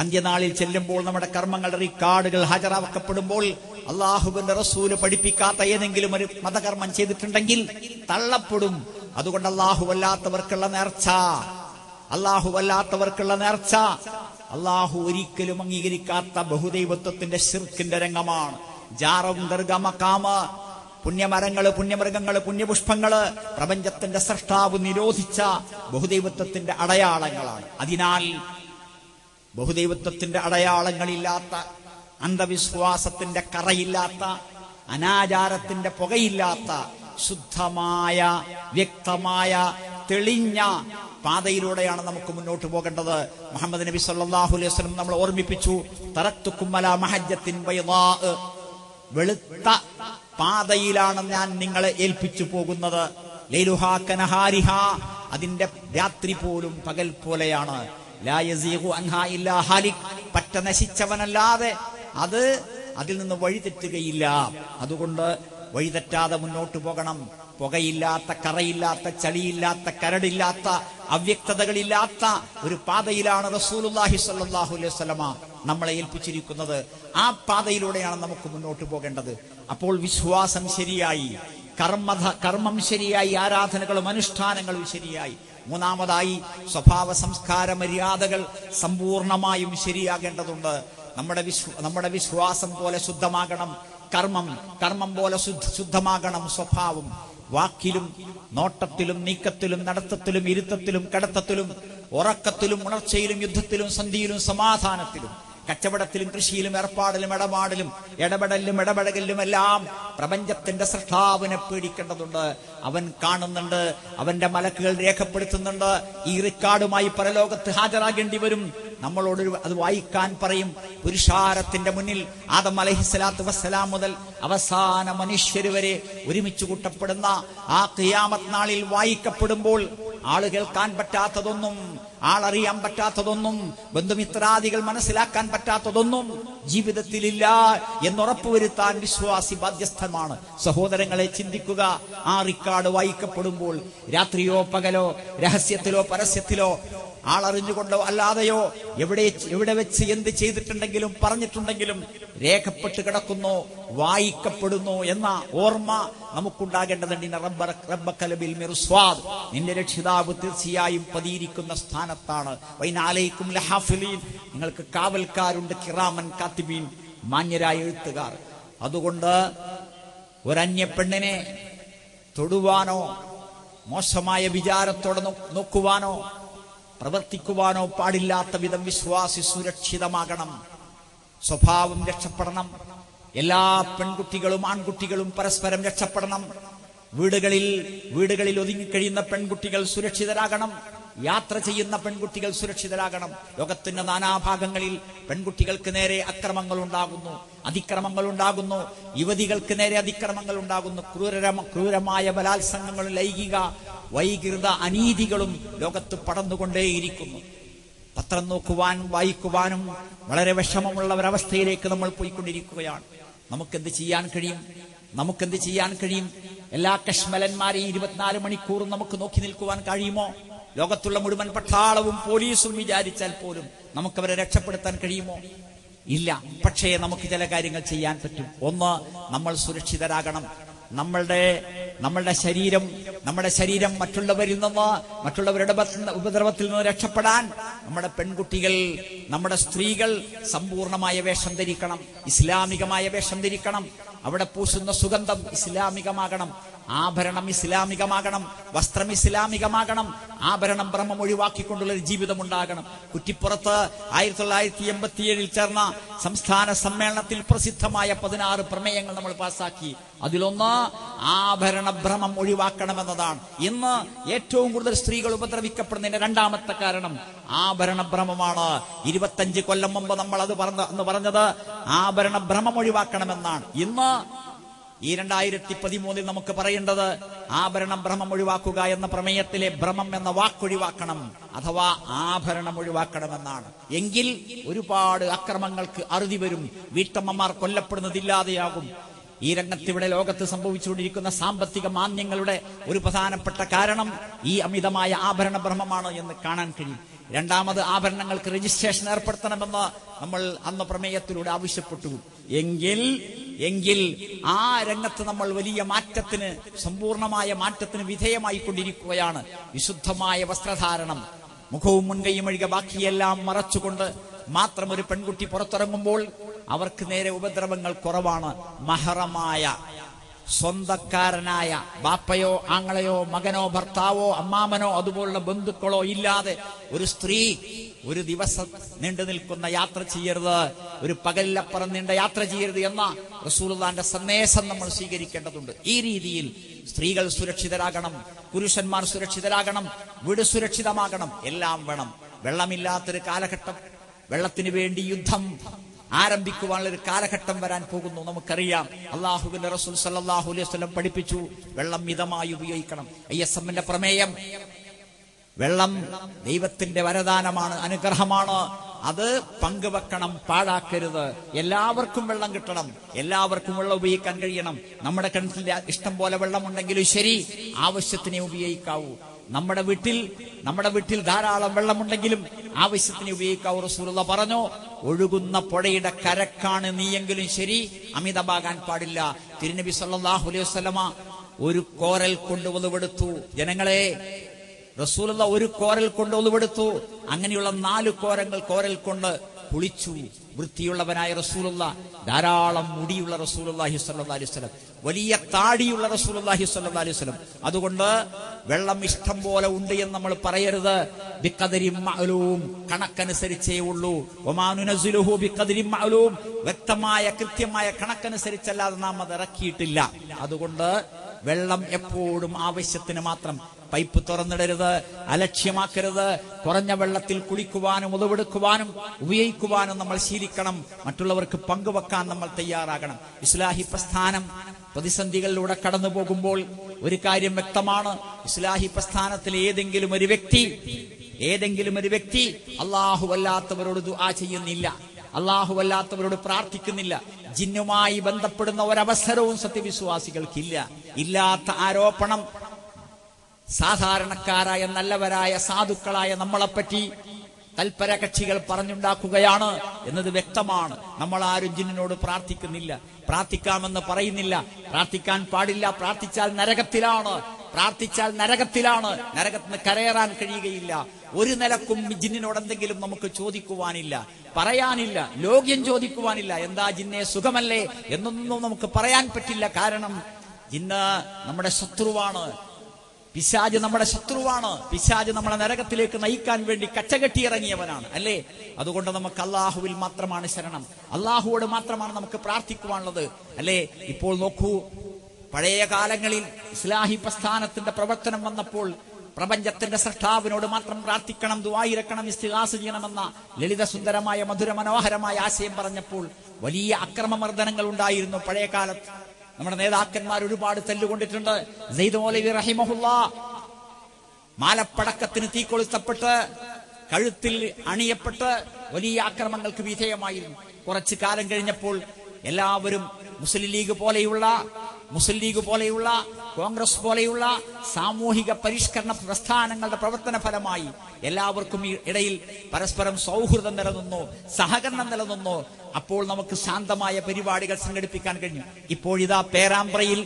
അന്ത്യനാളിൽ ചെല്ലുമ്പോൾ, നമ്മുടെ കർമ്മങ്ങളുടെ റിക്കാർഡുകൾ ഹാജരാക്കപ്പെടുമ്പോൾ അള്ളാഹുവിന്റെ റസൂല് പഠിപ്പിക്കാത്ത ഏതെങ്കിലും ഒരു മതകർമ്മം ചെയ്തിട്ടുണ്ടെങ്കിൽ തള്ളപ്പെടും. അതുകൊണ്ട് അള്ളാഹുവല്ലാത്തവർക്കുള്ള നേർച്ച അള്ളാഹു ഒരിക്കലും അംഗീകരിക്കാത്ത ബഹുദൈവത്വത്തിന്റെ ശിർക്കിന്റെ രംഗമാണ്. ജാറം ദർഗ മഖാമ, പുണ്യമരങ്ങള്, പുണ്യമൃഗങ്ങള്, പുണ്യപുഷ്പങ്ങള് പ്രപഞ്ചത്തിന്റെ സൃഷ്ടാവ് നിരോധിച്ച ബഹുദൈവത്വത്തിന്റെ അടയാളങ്ങളാണ്. അതിനാൽ ബഹുദൈവത്വത്തിന്റെ അടയാളങ്ങളില്ലാത്ത, അന്ധവിശ്വാസത്തിന്റെ കറയില്ലാത്ത, അനാചാരത്തിന്റെ പുകയില്ലാത്ത ശുദ്ധമായ, വ്യക്തമായ, തെളിഞ്ഞ പാതയിലൂടെയാണ് നമുക്ക് മുന്നോട്ട് പോകേണ്ടത്. മുഹമ്മദ് നബി സല്ലല്ലാഹു അലൈഹി വസല്ലം നമ്മൾ ഓർമ്മിപ്പിച്ചു, തറക്തുക്കും അലാ മഹജ്ജത്തിൻ ബൈദാ, വെളുത്ത പാതയിലാണ് ഞാൻ നിങ്ങളെ ഏൽപ്പിച്ചു പോകുന്നത്. ലൈലുഹാ കനഹാരിഹാ, അതിന്റെ രാത്രി പോലും പകൽ പോലെയാണ്. ലാ യസീഗു അൻഹാ ഇല്ലാ ഹാലിക്, പറ്റ നശിച്ചവനല്ലാതെ അതിൽ നിന്ന് വഴിതെറ്റുകയില്ല. അതുകൊണ്ട് വഴിതെറ്റാതെ മുന്നോട്ട് പോകണം. പുകയില്ലാത്ത, കറയില്ലാത്ത, ചളിയില്ലാത്ത, കരടില്ലാത്ത, അവ്യക്തതകളില്ലാത്ത ഒരു പാതയിലാണ് റസൂലുള്ളാഹി സ്വല്ലല്ലാഹു അലൈഹി വസല്ലമ നമ്മളെ ഏൽപ്പിച്ചിരിക്കുന്നത്. ആ പാതയിലൂടെയാണ് നമുക്ക് മുന്നോട്ട് പോകേണ്ടത്. അപ്പോൾ വിശ്വാസം ശരിയായി, കർമ്മം ശരിയായി, ആരാധനകളും അനുഷ്ഠാനങ്ങളും ശരിയായി. മൂന്നാമതായി സ്വഭാവ സംസ്കാര മര്യാദകൾ സമ്പൂർണമായും ശരിയാകേണ്ടതുണ്ട്. നമ്മുടെ വിശ്വാസം പോലെ ശുദ്ധമാകണം കർമ്മം പോലെ ശുദ്ധമാകണം സ്വഭാവം. വാക്കിലും നോട്ടത്തിലും നീക്കത്തിലും നടത്തത്തിലും ഇരുത്തത്തിലും കിടത്തത്തിലും ഉറക്കത്തിലും ഉണർച്ചയിലും യുദ്ധത്തിലും സന്ധിയിലും സമാധാനത്തിലും കച്ചവടത്തിലും കൃഷിയിലും ഏർപ്പാടിലും ഇടപെടലിലും ഇടപെടലിലും എല്ലാം പ്രപഞ്ചത്തിന്റെ സൃഷ്ടാവിനെ പേടിക്കേണ്ടതുണ്ട്. അവൻ കാണുന്നുണ്ട്, അവന്റെ മലക്കുകൾ രേഖപ്പെടുത്തുന്നുണ്ട്. ഈ റിക്കാർഡുമായി പരലോകത്ത് ഹാജരാകേണ്ടി വരും. നമ്മളോട് അത് വായിക്കാൻ പറയും. പുരുഷാരത്തിന്റെ മുന്നിൽ ആദം അലൈഹിസ്സലാത്തു വസ്സലാം മുതൽ അവസാന മനുഷ്യര് വരെ ഒരുമിച്ച് കൂട്ടപ്പെടുന്ന ആ ഖിയാമത്ത് നാളിൽ വായിക്കപ്പെടുമ്പോൾ ആള് കേൾക്കാൻ പറ്റാത്തതൊന്നും, ആളറിയാൻ പറ്റാത്തതൊന്നും, ബന്ധുമിത്രാദികൾ മനസ്സിലാക്കാൻ പറ്റാത്തതൊന്നും ജീവിതത്തിലില്ല എന്നുറപ്പുവരുത്താൻ വിശ്വാസി ബാധ്യസ്ഥമാണ്. സഹോദരങ്ങളെ, ചിന്തിക്കുക. ആ റിക്കാർഡ് വായിക്കപ്പെടുമ്പോൾ രാത്രിയോ പകലോ, രഹസ്യത്തിലോ പരസ്യത്തിലോ, ആളറിഞ്ഞുകൊണ്ടോ അല്ലാതെയോ, എവിടെ വെച്ച് എന്ത് ചെയ്തിട്ടുണ്ടെങ്കിലും പറഞ്ഞിട്ടുണ്ടെങ്കിലും രേഖപ്പെട്ട് കിടക്കുന്നു, വായിക്കപ്പെടുന്നു എന്ന ഓർമ്മ നമുക്കുണ്ടാകേണ്ടതുണ്ട്. നിന്റെ രക്ഷിതാവ് തീർച്ചയായും പതിയിരിക്കുന്ന സ്ഥാനത്താണ്. വൈനാലൈക്കും ലഹാഫിലീൻ, നിങ്ങൾക്ക് കാവൽക്കാരുണ്ട്, കിറാമൻ കാത്തിബീൻ, മാന്യരായ എഴുത്തുകാർ. അതുകൊണ്ട് ഒരന്യ പെണ്ണിനെ തൊടുവാനോ മോശമായ വിചാരത്തോടെ നോക്കുവാനോ പ്രവർത്തിക്കുവാനോ പാടില്ലാത്ത വിധം വിശ്വാസി സുരക്ഷിതമാകണം. സ്വഭാവം രക്ഷപ്പെടണം. എല്ലാ പെൺകുട്ടികളും ആൺകുട്ടികളും പരസ്പരം രക്ഷപ്പെടണം. വീടുകളിൽ ഒതുങ്ങിക്കഴിയുന്ന പെൺകുട്ടികൾ സുരക്ഷിതരാകണം. യാത്ര ചെയ്യുന്ന പെൺകുട്ടികൾ സുരക്ഷിതരാകണം. ലോകത്തിന്റെ നാനാഭാഗങ്ങളിൽ പെൺകുട്ടികൾക്ക് നേരെ അതിക്രമങ്ങൾ ഉണ്ടാകുന്നു. യുവതികൾക്ക് നേരെ അതിക്രമങ്ങൾ ഉണ്ടാകുന്നു. ക്രൂരമായ ബലാത്സംഗങ്ങളും ലൈംഗിക വൈകൃത അനീതികളും ലോകത്ത് പടർന്നുകൊണ്ടേയിരിക്കുന്നു. പത്രം നോക്കുവാനും വായിക്കുവാനും വളരെ വിഷമമുള്ള ഒരവസ്ഥയിലേക്ക് നമ്മൾ പോയിക്കൊണ്ടിരിക്കുകയാണ്. നമുക്കെന്ത് ചെയ്യാൻ കഴിയും? എല്ലാ കശ്മലന്മാരെയും 24 മണിക്കൂറും നമുക്ക് നോക്കി നിൽക്കുവാൻ കഴിയുമോ? ലോകത്തുള്ള മുഴുവൻ പട്ടാളവും പോലീസും വിചാരിച്ചാൽ പോലും നമുക്കവരെ രക്ഷപ്പെടുത്താൻ കഴിയുമോ? ഇല്ല. പക്ഷേ നമുക്ക് ചില കാര്യങ്ങൾ ചെയ്യാൻ പറ്റും. ഒന്ന്, നമ്മൾ സുരക്ഷിതരാകണം. നമ്മളുടെ ശരീരം മറ്റുള്ളവരിൽ നിന്ന്, മറ്റുള്ളവരുടെ ഉപദ്രവത്തിൽ നിന്ന് രക്ഷപ്പെടാൻ നമ്മുടെ പെൺകുട്ടികൾ, നമ്മുടെ സ്ത്രീകൾ സമ്പൂർണമായ വേഷം ധരിക്കണം, ഇസ്ലാമികമായ വേഷം ധരിക്കണം. അവിടെ പൂശുന്ന സുഗന്ധം ഇസ്ലാമികമാകണം, ആഭരണം ഇസ്ലാമികമാകണം, വസ്ത്രം ഇസ്ലാമികമാകണം, ആഭരണം ഭ്രമം ഒഴിവാക്കിക്കൊണ്ടുള്ള ഒരു ജീവിതം ഉണ്ടാകണം. കുറ്റിപ്പുറത്ത് 1987 ചേർന്ന സംസ്ഥാന സമ്മേളനത്തിൽ പ്രസിദ്ധമായ 16 പ്രമേയങ്ങൾ നമ്മൾ പാസാക്കി. അതിലൊന്ന് ആഭരണ ഭ്രമം ഒഴിവാക്കണമെന്നതാണ്. ഇന്ന് ഏറ്റവും കൂടുതൽ സ്ത്രീകൾ ഉപദ്രവിക്കപ്പെടുന്നതിന്റെ രണ്ടാമത്തെ കാരണം ആഭരണ ഭ്രമമാണ്. 25 കൊല്ലം മുമ്പ് നമ്മൾ അന്ന് പറഞ്ഞത് ആഭരണ ഭ്രമം ഒഴിവാക്കണമെന്നാണ്. ഇന്ന് ഈ 2013 നമുക്ക് പറയേണ്ടത് ആഭരണം ഭ്രമം ഒഴിവാക്കുക എന്ന പ്രമേയത്തിലെ ഭ്രമം എന്ന വാക്കൊഴിവാക്കണം, അഥവാ ആഭരണം ഒഴിവാക്കണമെന്നാണ്. എങ്കിൽ ഒരുപാട് അക്രമങ്ങൾക്ക് അറുതി വരും. വീട്ടമ്മമാർ കൊല്ലപ്പെടുന്നതില്ലാതെയാകും. ഈ രംഗത്തിവിടെ ലോകത്ത് സംഭവിച്ചുകൊണ്ടിരിക്കുന്ന സാമ്പത്തിക മാന്ദ്യങ്ങളുടെ ഒരു പ്രധാനപ്പെട്ട കാരണം ഈ അമിതമായ ആഭരണ ഭ്രമമാണ് എന്ന് കാണാൻ കഴിയും. രണ്ടാമത്, ആഭരണങ്ങൾക്ക് രജിസ്ട്രേഷൻ ഏർപ്പെടുത്തണമെന്ന് നമ്മൾ അന്ന് പ്രമേയത്തിലൂടെ ആവശ്യപ്പെട്ടു. എങ്കിൽ ആ രംഗത്ത് നമ്മൾ വലിയ മാറ്റത്തിന്, സമ്പൂർണമായ മാറ്റത്തിന് വിധേയമായി കൊണ്ടിരിക്കുകയാണ്. വിശുദ്ധമായ വസ്ത്രധാരണം, മുഖവും മുൻകൈയും ഒഴികെ ബാക്കിയെല്ലാം മറച്ചുകൊണ്ട് മാത്രം ഒരു പെൺകുട്ടി പുറത്തിറങ്ങുമ്പോൾ അവർക്ക് നേരെ ഉപദ്രവങ്ങൾ കുറവാണ്. സ്വന്തക്കാരനായ ബാപ്പയോ ആങ്ങളയോ മകനോ ഭർത്താവോ അമ്മാമനോ അതുപോലുള്ള ബന്ധുക്കളോ ഇല്ലാതെ ഒരു സ്ത്രീ ഒരു ദിവസം നീണ്ടു നിൽക്കുന്ന യാത്ര ചെയ്യരുത്, ഒരു പകലിലപ്പുറം നീണ്ട യാത്ര ചെയ്യരുത് എന്ന റസൂലുള്ളാഹിന്റെ സന്ദേശം നമ്മൾ സ്വീകരിക്കേണ്ടതുണ്ട്. ഈ രീതിയിൽ സ്ത്രീകൾ സുരക്ഷിതരാകണം, പുരുഷന്മാർ സുരക്ഷിതരാകണം, വീട് സുരക്ഷിതമാകണം, എല്ലാം വേണം. വെള്ളമില്ലാത്തൊരു കാലഘട്ടം, വെള്ളത്തിന് വേണ്ടി യുദ്ധം ആരംഭിക്കുവാനുള്ള ഒരു കാലഘട്ടം വരാൻ പോകുന്നു. നമുക്കറിയാം, അല്ലാഹുവിന്റെ റസൂൽ സല്ലല്ലാഹു അലൈഹി വസല്ലം പഠിപ്പിച്ചു, വെള്ളം മിതമായി ഉപയോഗിക്കണം. ISMന്റെ പ്രമേയം, വെള്ളം ദൈവത്തിന്റെ വരദാനമാണ്, അനുഗ്രഹമാണ്. അത് പങ്കുവെക്കണം, പാഴാക്കരുത്. എല്ലാവർക്കും വെള്ളം കിട്ടണം, എല്ലാവർക്കും വെള്ളം ഉപയോഗിക്കാൻ കഴിയണം. നമ്മുടെ കിണറ്റിൽ ഇഷ്ടം പോലെ വെള്ളമുണ്ടെങ്കിലും ശരി, ആവശ്യത്തിനെ ഉപയോഗിക്കാവൂ. നമ്മുടെ വീട്ടിൽ ധാരാളം വെള്ളമുണ്ടെങ്കിലും ആവശ്യത്തിന് ഉപയോഗിക്കാവൂ. റസൂലുള്ളാഹി പറഞ്ഞു, ഒഴുകുന്ന പുഴയുടെ കരക്കാണ് നീയെങ്കിലും ശരി, അമിതമാകാൻ പാടില്ല. തിരുനബി സല്ലല്ലാഹു അലൈഹി വസല്ലമ ഒരു കോരൽ കൊണ്ട് ഒളിവെടുത്തു. ജനങ്ങളെ, റസൂലുള്ളാഹി ഒരു കോരൽ കൊണ്ട് ഒളിവെടുത്തു. അങ്ങനെയുള്ള 4 കോരൽ കൊണ്ട് കുളിച്ചു. വൃത്തിയുള്ളവനായ റസൂലുള്ളാഹി, ധാരാളം മുടിയുള്ള റസൂലുള്ളാഹി സ്വല്ലല്ലാഹു അലൈഹി വസല്ലം, വലിയ താടിയുള്ള റസൂലുള്ളാഹി സ്വല്ലല്ലാഹു അലൈഹി വസല്ലം. അതുകൊണ്ട് വെള്ളം ഇഷ്ടം പോലെ ഉണ്ട് എന്ന് നമ്മൾ പറയരുത്. ബിഖദരിൻ മഅലൂം, കണക്കനുസരിച്ചേ ഉള്ളൂ. വമാ നുനസിലുഹു ബിഖദരിൻ മഅലൂം, വ്യക്തമായ കൃത്യമായ കണക്കനുസരിച്ചല്ലാതെ നാം അത് ഇറക്കിയിട്ടില്ല. അതുകൊണ്ട് വെള്ളം എപ്പോഴും ആവശ്യത്തിന് മാത്രം. പൈപ്പ് തുറന്നിടരുത്, അലക്ഷ്യമാക്കരുത്. കുറഞ്ഞ വെള്ളത്തിൽ കുളിക്കുവാനും ഉളവെടുക്കുവാനും ഉപയോഗിക്കുവാനും നമ്മൾ ശീലിക്കണം. മറ്റുള്ളവർക്ക് പങ്കുവെക്കാൻ നമ്മൾ തയ്യാറാകണം. ഇസ്ലാഹി പ്രസ്ഥാനം പ്രതിസന്ധികളിലൂടെ കടന്നു പോകുമ്പോൾ ഒരു കാര്യം വ്യക്തമാണ്, ഇസ്ലാഹി പ്രസ്ഥാനത്തിലെ ഏതെങ്കിലും ഒരു വ്യക്തി അല്ലാഹുവല്ലാത്തവരോട് ദുആ ചെയ്യുന്നില്ല, അല്ലാഹുവല്ലാത്തവരോട് പ്രാർത്ഥിക്കുന്നില്ല. ജിന്നുമായി ബന്ധപ്പെടുന്ന ഒരവസരവും സത്യവിശ്വാസികൾക്കില്ല. ഇല്ലാത്ത ആരോപണം സാധാരണക്കാരായ നല്ലവരായ സാധുക്കളായ നമ്മളെപ്പറ്റി തൽപര കക്ഷികൾ പറഞ്ഞുണ്ടാക്കുകയാണ് എന്നത് വ്യക്തമാണ്. നമ്മൾ ആരും ജിന്നിനോട് പ്രാർത്ഥിക്കുന്നില്ല, പ്രാർത്ഥിക്കാമെന്ന് പറയുന്നില്ല. പ്രാർത്ഥിക്കാൻ പാടില്ല. പ്രാർത്ഥിച്ചാൽ നരകത്തിലാണ്. നരകത്തിന് കരയേറാൻ കഴിയുകയില്ല. ഒരു നിലക്കും ജിന്നിനോട് എന്തെങ്കിലും നമുക്ക് ചോദിക്കുവാനില്ല, പറയാനില്ല, ലോക്യം ചോദിക്കുവാനില്ല. എന്താ ജിന്നെ, സുഖമല്ലേ എന്നൊന്നും നമുക്ക് പറയാൻ പറ്റില്ല. കാരണം ജിന്ന് നമ്മുടെ ശത്രുവാണ്, പിശാച് നമ്മുടെ ശത്രുവാണ്. പിശാച് നമ്മളെ നരകത്തിലേക്ക് നയിക്കാൻ വേണ്ടി കച്ചകെട്ടിയിറങ്ങിയവനാണ്, അല്ലേ? അതുകൊണ്ട് നമുക്ക് അള്ളാഹുവിൽ മാത്രമാണ് ശരണം, അള്ളാഹുവോട് മാത്രമാണ് നമുക്ക് പ്രാർത്ഥിക്കുവാനുള്ളത്, അല്ലേ? ഇപ്പോൾ നോക്കൂ, പഴയ കാലങ്ങളിൽ ഇസ്ലാഹി പ്രസ്ഥാനത്തിന്റെ പ്രവർത്തനം വന്നപ്പോൾ പ്രപഞ്ചത്തിന്റെ സൃഷ്ടാവിനോട് മാത്രം പ്രാർത്ഥിക്കണം, ദുആയിരക്കണം, ഇസ്തിഗാസ ചെയ്യണമെന്ന ലളിതസുന്ദരമായ മധുരമനോഹരമായ ആശയം പറഞ്ഞപ്പോൾ വലിയ അക്രമമർദ്ദനങ്ങൾ ഉണ്ടായിരുന്നു പഴയ കാലത്ത്. നമ്മുടെ നേതാക്കന്മാർ ഒരുപാട് തല്ലുകൊണ്ടിട്ടുണ്ട്. സെയ്ദ് മൗലവി റഹിമഹുല്ലാഹ് മാലപ്പടക്കത്തിന് തീകൊളുത്തപ്പെട്ട് കഴുത്തിൽ അണിയപ്പെട്ട് വലിയ ആക്രമണങ്ങൾക്ക് വിധേയമായിരുന്നു. കുറച്ചു കാലം കഴിഞ്ഞപ്പോൾ എല്ലാവരും മുസ്ലിം ലീഗ് പോലെയുള്ള കോൺഗ്രസ് പോലെയുള്ള സാമൂഹിക പരിഷ്കരണ പ്രസ്ഥാനങ്ങളുടെ പ്രവർത്തന ഫലമായി എല്ലാവർക്കും ഇടയിൽ പരസ്പരം സൗഹൃദം നിലനിന്നു, സഹകരണം നിലനിന്നു. അപ്പോൾ നമുക്ക് ശാന്തമായ പരിപാടികൾ സംഘടിപ്പിക്കാൻ കഴിഞ്ഞു. ഇപ്പോഴിതാ പേരാമ്പ്രയിൽ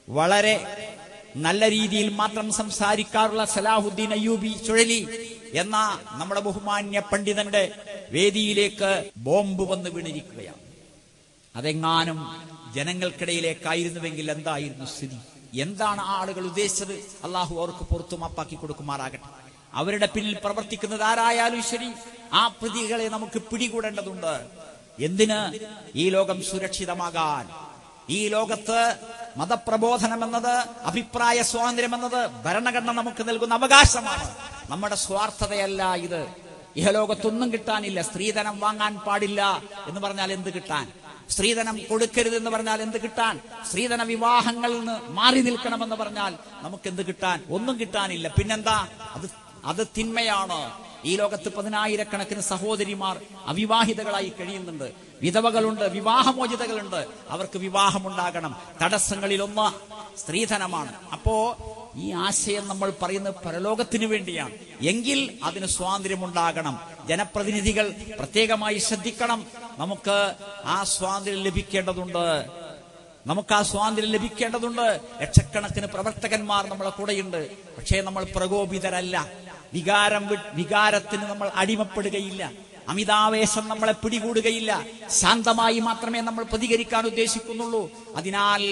വളരെ നല്ല രീതിയിൽ മാത്രം സംസാരിക്കാറുള്ള സലാഹുദ്ദീൻ അയ്യൂബി ചുഴലി എന്ന നമ്മുടെ ബഹുമാന്യ പണ്ഡിതന്റെ വേദിയിലേക്ക് ബോംബ് വന്ന് വീണിരിക്കുകയാണ്. അതെങ്ങാനും ജനങ്ങൾക്കിടയിലേക്കായിരുന്നുവെങ്കിൽ എന്തായിരുന്നു സ്ഥിതി? എന്താണ് ആളുകൾ ഉദ്ദേശിച്ചത്? അള്ളാഹു അവർക്ക് പുറത്തു മാപ്പാക്കി കൊടുക്കുമാറാകട്ടെ. അവരുടെ പിന്നിൽ പ്രവർത്തിക്കുന്നത് ആരായാലും ശരി, ആ പ്രതികളെ നമുക്ക് പിടികൂടേണ്ടതുണ്ട്. എന്തിന്? ഈ ലോകം സുരക്ഷിതമാകാൻ. ഈ ലോകത്ത് മതപ്രബോധനം എന്നത്, അഭിപ്രായ സ്വാതന്ത്ര്യം എന്നത് ഭരണഘടന നമുക്ക് നൽകുന്ന അവകാശമാണ്. നമ്മുടെ സ്വാർത്ഥതയല്ല ഇത്. ഇഹലോകത്തൊന്നും കിട്ടാനില്ല. സ്ത്രീധനം വാങ്ങാൻ പാടില്ല എന്ന് പറഞ്ഞാൽ എന്ത് കിട്ടാൻ? സ്ത്രീധനം കൊടുക്കരുത് എന്ന് പറഞ്ഞാൽ എന്ത് കിട്ടാൻ? സ്ത്രീധന വിവാഹങ്ങളിൽ നിന്ന് മാറി നിൽക്കണമെന്ന് പറഞ്ഞാൽ നമുക്ക് എന്ത് കിട്ടാൻ? ഒന്നും കിട്ടാനില്ല. പിന്നെന്താ? അത് തിന്മയാണ്. ഈ ലോകത്ത് 10,000-കണക്കിന് സഹോദരിമാർ അവിവാഹിതകളായി കഴിയുന്നുണ്ട്. വിധവകളുണ്ട്, വിവാഹമോചിതകളുണ്ട്. അവർക്ക് വിവാഹമുണ്ടാകണം. തടസ്സങ്ങളിലൊന്ന് സ്ത്രീധനമാണ്. അപ്പോ ഈ ആശയം നമ്മൾ പറയുന്നത് പരലോകത്തിന് വേണ്ടിയാണ്. എങ്കിൽ അതിന് സ്വാതന്ത്ര്യമുണ്ടാകണം. ജനപ്രതിനിധികൾ പ്രത്യേകമായി ശ്രദ്ധിക്കണം. നമുക്ക് ആ സ്വാതന്ത്ര്യം ലഭിക്കേണ്ടതുണ്ട്. ലക്ഷക്കണക്കിന് പ്രവർത്തകന്മാർ നമ്മളെ കൂടെയുണ്ട്. പക്ഷേ നമ്മൾ പ്രകോപിതരല്ല. വികാരത്തിന് നമ്മൾ അടിമപ്പെടുകയില്ല. അമിതാവേശം നമ്മളെ പിടികൂടുകയില്ല. ശാന്തമായി മാത്രമേ നമ്മൾ പ്രതികരിക്കാൻ ഉദ്ദേശിക്കുന്നുള്ളൂ. അതിനാൽ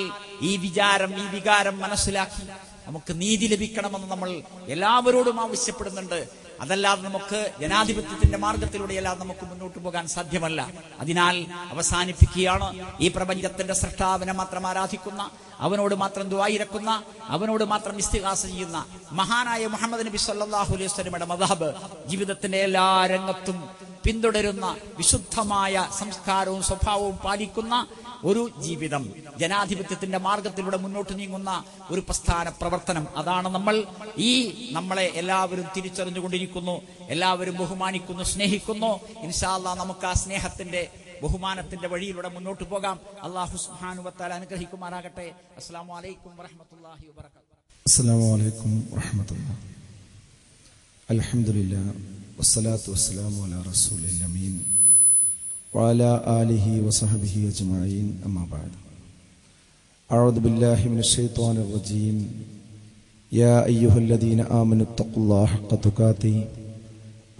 ഈ വികാരം മനസ്സിലാക്കി നമുക്ക് നീതി ലഭിക്കണമെന്ന് നമ്മൾ എല്ലാവരോടും ആവശ്യപ്പെടുന്നുണ്ട്. അതല്ലാതെ നമുക്ക് ജനാധിപത്യത്തിന്റെ മാർഗത്തിലൂടെയല്ലാതെ നമുക്ക് മുന്നോട്ട് പോകാൻ സാധ്യമല്ല. അതിനാൽ അവസാനിപ്പിക്കുകയാണ്. ഈ പ്രപഞ്ചത്തിന്റെ സൃഷ്ടാവിനെ മാത്രം ആരാധിക്കുന്ന, അവനോട് മാത്രം ദുആയിരക്കുന്ന, അവനോട് മാത്രം ഇസ്തിഗാസ ചെയ്യുന്ന മഹാനായ മുഹമ്മദ് നബി സല്ലല്ലാഹു അലൈഹി വസല്ലമയുടെ മദ്ഹബ് ജീവിതത്തിന്റെ എല്ലാ രംഗത്തും പിന്തുടരുന്ന, വിശുദ്ധമായ സംസ്കാരവും സ്വഭാവവും പാലിക്കുന്ന ഒരു ജീവിതം, ജനാധിപത്യത്തിന്റെ മാർഗത്തിലൂടെ മുന്നോട്ട് നീങ്ങുന്ന ഒരു പ്രസ്ഥാന പ്രവർത്തനം, അതാണ് നമ്മളെ എല്ലാവരും തിരിച്ചറിഞ്ഞുകൊണ്ടിരിക്കുന്നു, എല്ലാവരും ബഹുമാനിക്കുന്നു, സ്നേഹിക്കുന്നു. ഇൻഷാ അല്ലാഹ് നമുക്ക് ആ സ്നേഹത്തിന്റെ ബഹുമാനത്തിന്റെ വഴിയിലൂടെ മുന്നോട്ട് പോകാം. അല്ലാഹു സുബ്ഹാനഹു വ തആല അനുഗ്രഹിക്കുമാറാകട്ടെ. അസ്സലാമു അലൈക്കും വറഹ്മത്തുള്ളാഹി വബറകാതുഹു. അസ്സലാമു അലൈക്കും വറഹ്മത്തുള്ളാഹി. അൽഹംദുലില്ലാഹ് വസ്സലാത്തു വസ്സലാമു അലാ റസൂലിൽ അമീൻ വഅലാ ആലിഹി വസഹബിഹി അജ്മഈൻ. അമ്മാ ബഅദ്. അഊദു ബില്ലാഹി മിനശ് ശൈത്വാനിർ റജീം. യാ അയ്യുഹല്ലദീന ആമനു തഖുല്ലാഹ ഹഖ്ക തുഖാതിഹി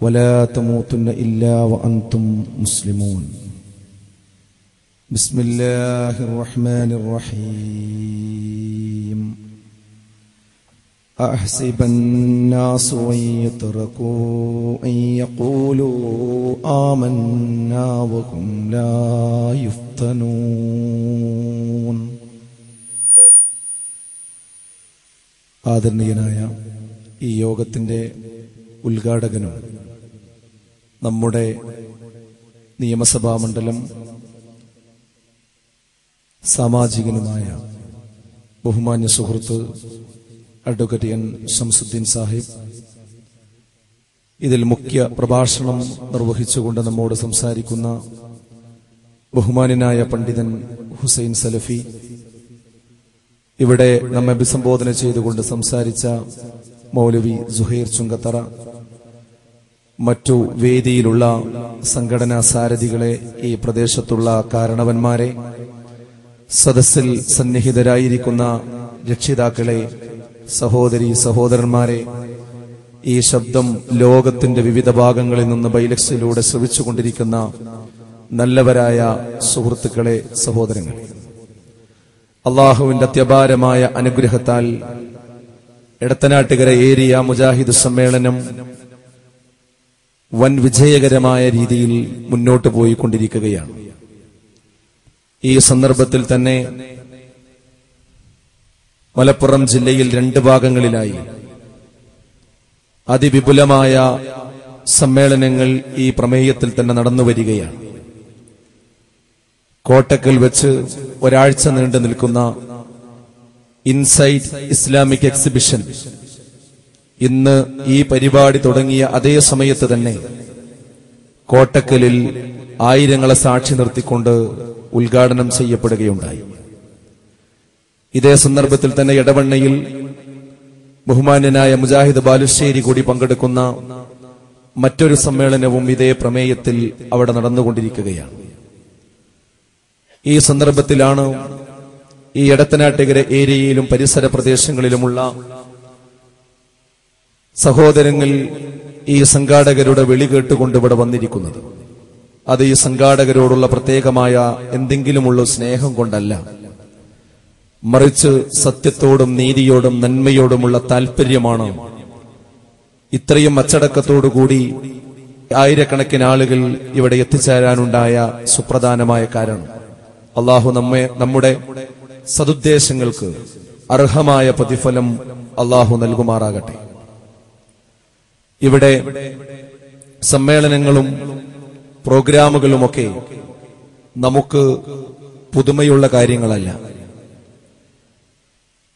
വലാ തമൂതുന്ന ഇല്ലാ വഅൻതും മുസ്ലിമൂൻ. ബിസ്മില്ലാഹിർ റഹ്മാനിർ റഹീം. أحسب الناس أن يتركوا أن يقولوا آمنا وهم لا يفتنون. ആദരണീയനായ ഈ യോഗത്തിന്റെ ഉദ്ഘാടകനും നമ്മുടെ നിയമസഭാ മണ്ഡലം സാമാജികനുമായ ബഹുമാന്യ സുഹൃത്ത് അഡ്വക്കേറ്റ് എൻ ശംസുദ്ദീൻ സാഹിബ് ഇതിൽ മുഖ്യ പ്രഭാഷണം നിർവഹിച്ചുകൊണ്ട് നമ്മോട് സംസാരിക്കുന്ന ബഹുമാന്യനായ പണ്ഡിതൻ ഹുസൈൻ സലഫി, ഇവിടെ നമ്മെ അഭിസംബോധന ചെയ്തുകൊണ്ട് സംസാരിച്ച മൗലവി സുഹൈർ ചുങ്കത്തറ, മറ്റു വേദിയിലുള്ള സംഘടനാ സാരഥികളെ, ഈ പ്രദേശത്തുള്ള കാരണവന്മാരെ, സദസ്സിൽ സന്നിഹിതരായിരിക്കുന്ന രക്ഷിതാക്കളെ, സഹോദരി സഹോദരന്മാരെ, ഈ ശബ്ദം ലോകത്തിന്റെ വിവിധ ഭാഗങ്ങളിൽ നിന്ന് ബൈലക്സിലൂടെ ശ്രവിച്ചുകൊണ്ടിരിക്കുന്ന നല്ലവരായ സുഹൃത്തുക്കളെ, സഹോദരങ്ങളെ, അള്ളാഹുവിന്റെ അത്യപാരമായ അനുഗ്രഹത്താൽ എടത്തനാട്ടുകര ഏരിയ മുജാഹിദ് സമ്മേളനം വൻ വിജയകരമായ രീതിയിൽ മുന്നോട്ട് പോയിക്കൊണ്ടിരിക്കുകയാണ്. ഈ സന്ദർഭത്തിൽ തന്നെ മലപ്പുറം ജില്ലയിൽ 2 ഭാഗങ്ങളിലായി അതിവിപുലമായ സമ്മേളനങ്ങൾ ഈ പ്രമേയത്തിൽ തന്നെ നടന്നു വരികയാണ്. കോട്ടക്കൽ വെച്ച് ഒരാഴ്ച നീണ്ടു നിൽക്കുന്ന ഇൻസൈറ്റ് ഇസ്ലാമിക് എക്സിബിഷൻ ഇന്ന് ഈ പരിപാടി തുടങ്ങിയ അതേ സമയത്ത് തന്നെ കോട്ടക്കലിൽ ആയിരങ്ങളെ സാക്ഷി നിർത്തിക്കൊണ്ട് ഉദ്ഘാടനം ചെയ്യപ്പെടുകയുണ്ടായി. ഇതേ സന്ദർഭത്തിൽ തന്നെ എടവണ്ണയിൽ ബഹുമാന്യനായ മുജാഹിദ് ബാലുശ്ശേരി കൂടി പങ്കെടുക്കുന്ന മറ്റൊരു സമ്മേളനവും ഇതേ പ്രമേയത്തിൽ അവിടെ നടന്നുകൊണ്ടിരിക്കുകയാണ്. ഈ സന്ദർഭത്തിലാണ് ഈ എടത്തനാട്ടുകര ഏരിയയിലും പരിസര പ്രദേശങ്ങളിലുമുള്ള സഹോദരങ്ങൾ ഈ സംഘാടകരുടെ വിളി കേട്ടുകൊണ്ട് ഇവിടെ വന്നിരിക്കുന്നത്. അത് ഈ സംഘാടകരോടുള്ള പ്രത്യേകമായ എന്തെങ്കിലുമുള്ള സ്നേഹം കൊണ്ടല്ല, മറിച്ച് സത്യത്തോടും നീതിയോടും നന്മയോടുമുള്ള താല്പര്യമാണ് ഇത്രയും അച്ചടക്കത്തോടുകൂടി ആയിരക്കണക്കിന് ആളുകൾ ഇവിടെ എത്തിച്ചേരാനുണ്ടായ സുപ്രധാനമായ കാരണം. അള്ളാഹു നമ്മുടെ സദുദ്ദേശങ്ങൾക്ക് അർഹമായ പ്രതിഫലം അള്ളാഹു നൽകുമാറാകട്ടെ. ഇവിടെ സമ്മേളനങ്ങളും പ്രോഗ്രാമുകളുമൊക്കെ നമുക്ക് പുതുമയുള്ള കാര്യങ്ങളല്ല.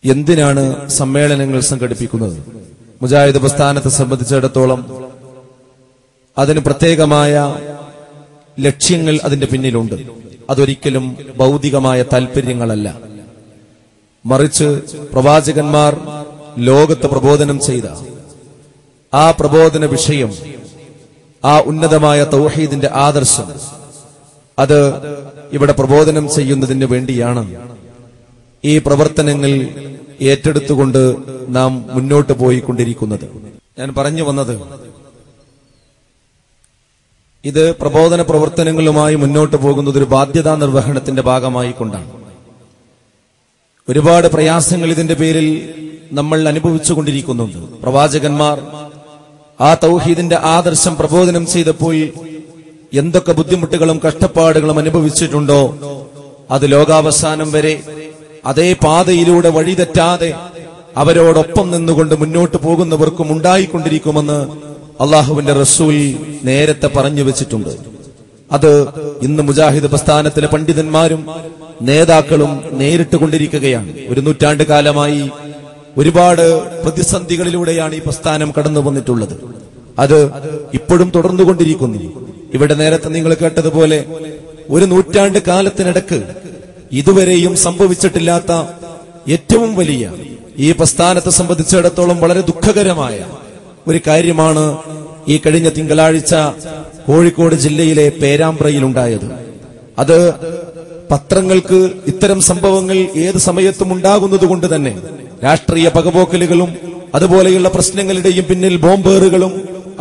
എന്തിനാണ് സമ്മേളനങ്ങൾ സംഘടിപ്പിക്കുന്നത്? മുജാഹിദ് പ്രസ്ഥാനത്തെ സംബന്ധിച്ചിടത്തോളം അതിന് പ്രത്യേകമായ ലക്ഷ്യങ്ങൾ അതിന്റെ പിന്നിലുണ്ട്. അതൊരിക്കലും ഭൗതികമായ താല്പര്യങ്ങളല്ല, മറിച്ച് പ്രവാചകന്മാർ ലോകത്ത് പ്രബോധനം ചെയ്ത ആ പ്രബോധന വിഷയം, ആ ഉന്നതമായ തൗഹീദിന്റെ ആദർശം, അത് ഇവിടെ പ്രബോധനം ചെയ്യുന്നതിന് വേണ്ടിയാണ് ഈ പ്രവർത്തനങ്ങൾ ഏറ്റെടുത്തുകൊണ്ട് നാം മുന്നോട്ട് പോയിക്കൊണ്ടിരിക്കുന്നത്. ഞാൻ പറഞ്ഞു വന്നത്, ഇത് പ്രബോധന പ്രവർത്തനങ്ങളുമായി മുന്നോട്ട് പോകുന്നത് ഒരു ബാധ്യതാ നിർവഹണത്തിന്റെ ഭാഗമായി കൊണ്ടാണ്. ഒരുപാട് പ്രയാസങ്ങൾ ഇതിന്റെ പേരിൽ നമ്മൾ അനുഭവിച്ചുകൊണ്ടിരിക്കുന്നുണ്ട്. പ്രവാചകന്മാർ ആ തൗഹീദിന്റെ ആദർശം പ്രബോധനം ചെയ്തപ്പോൾ എന്തൊക്കെ ബുദ്ധിമുട്ടുകളും കഷ്ടപ്പാടുകളും അനുഭവിച്ചിട്ടുണ്ടോ അത് ലോകാവസാനം വരെ അതേ പാതയിലൂടെ വഴിതെറ്റാതെ അവരോടൊപ്പം നിന്നുകൊണ്ട് മുന്നോട്ട് പോകുന്നവർക്കും ഉണ്ടായിക്കൊണ്ടിരിക്കുമെന്ന് അള്ളാഹുവിന്റെ റസൂൽ നേരത്തെ പറഞ്ഞു വെച്ചിട്ടുണ്ട്. അത് ഇന്ന് മുജാഹിദ് പ്രസ്ഥാനത്തിലെ പണ്ഡിതന്മാരും നേതാക്കളും നേരിട്ട് കൊണ്ടിരിക്കുകയാണ്. ഒരു നൂറ്റാണ്ട് കാലമായി ഒരുപാട് പ്രതിസന്ധികളിലൂടെയാണ് ഈ പ്രസ്ഥാനം കടന്നു വന്നിട്ടുള്ളത്. അത് ഇപ്പോഴും തുടർന്നുകൊണ്ടിരിക്കുന്നു. ഇവിടെ നേരത്തെ നിങ്ങൾ കേട്ടതുപോലെ ഒരു നൂറ്റാണ്ട് കാലത്തിനിടക്ക് ഇതുവരെയും സംഭവിച്ചിട്ടില്ലാത്ത ഏറ്റവും വലിയ ഈ പ്രസ്ഥാനത്തെ സംബന്ധിച്ചിടത്തോളം വളരെ ദുഃഖകരമായ ഒരു കാര്യമാണ് ഈ കഴിഞ്ഞ തിങ്കളാഴ്ച കോഴിക്കോട് ജില്ലയിലെ പേരാമ്പ്രയിലുണ്ടായത്. അത് പത്രങ്ങൾക്ക് ഇത്തരം സംഭവങ്ങൾ ഏത് സമയത്തും ഉണ്ടാകുന്നത് കൊണ്ട് തന്നെ രാഷ്ട്രീയ പകപോക്കലുകളും അതുപോലെയുള്ള പ്രശ്നങ്ങളുടെയും പിന്നിൽ ബോംബേറുകളും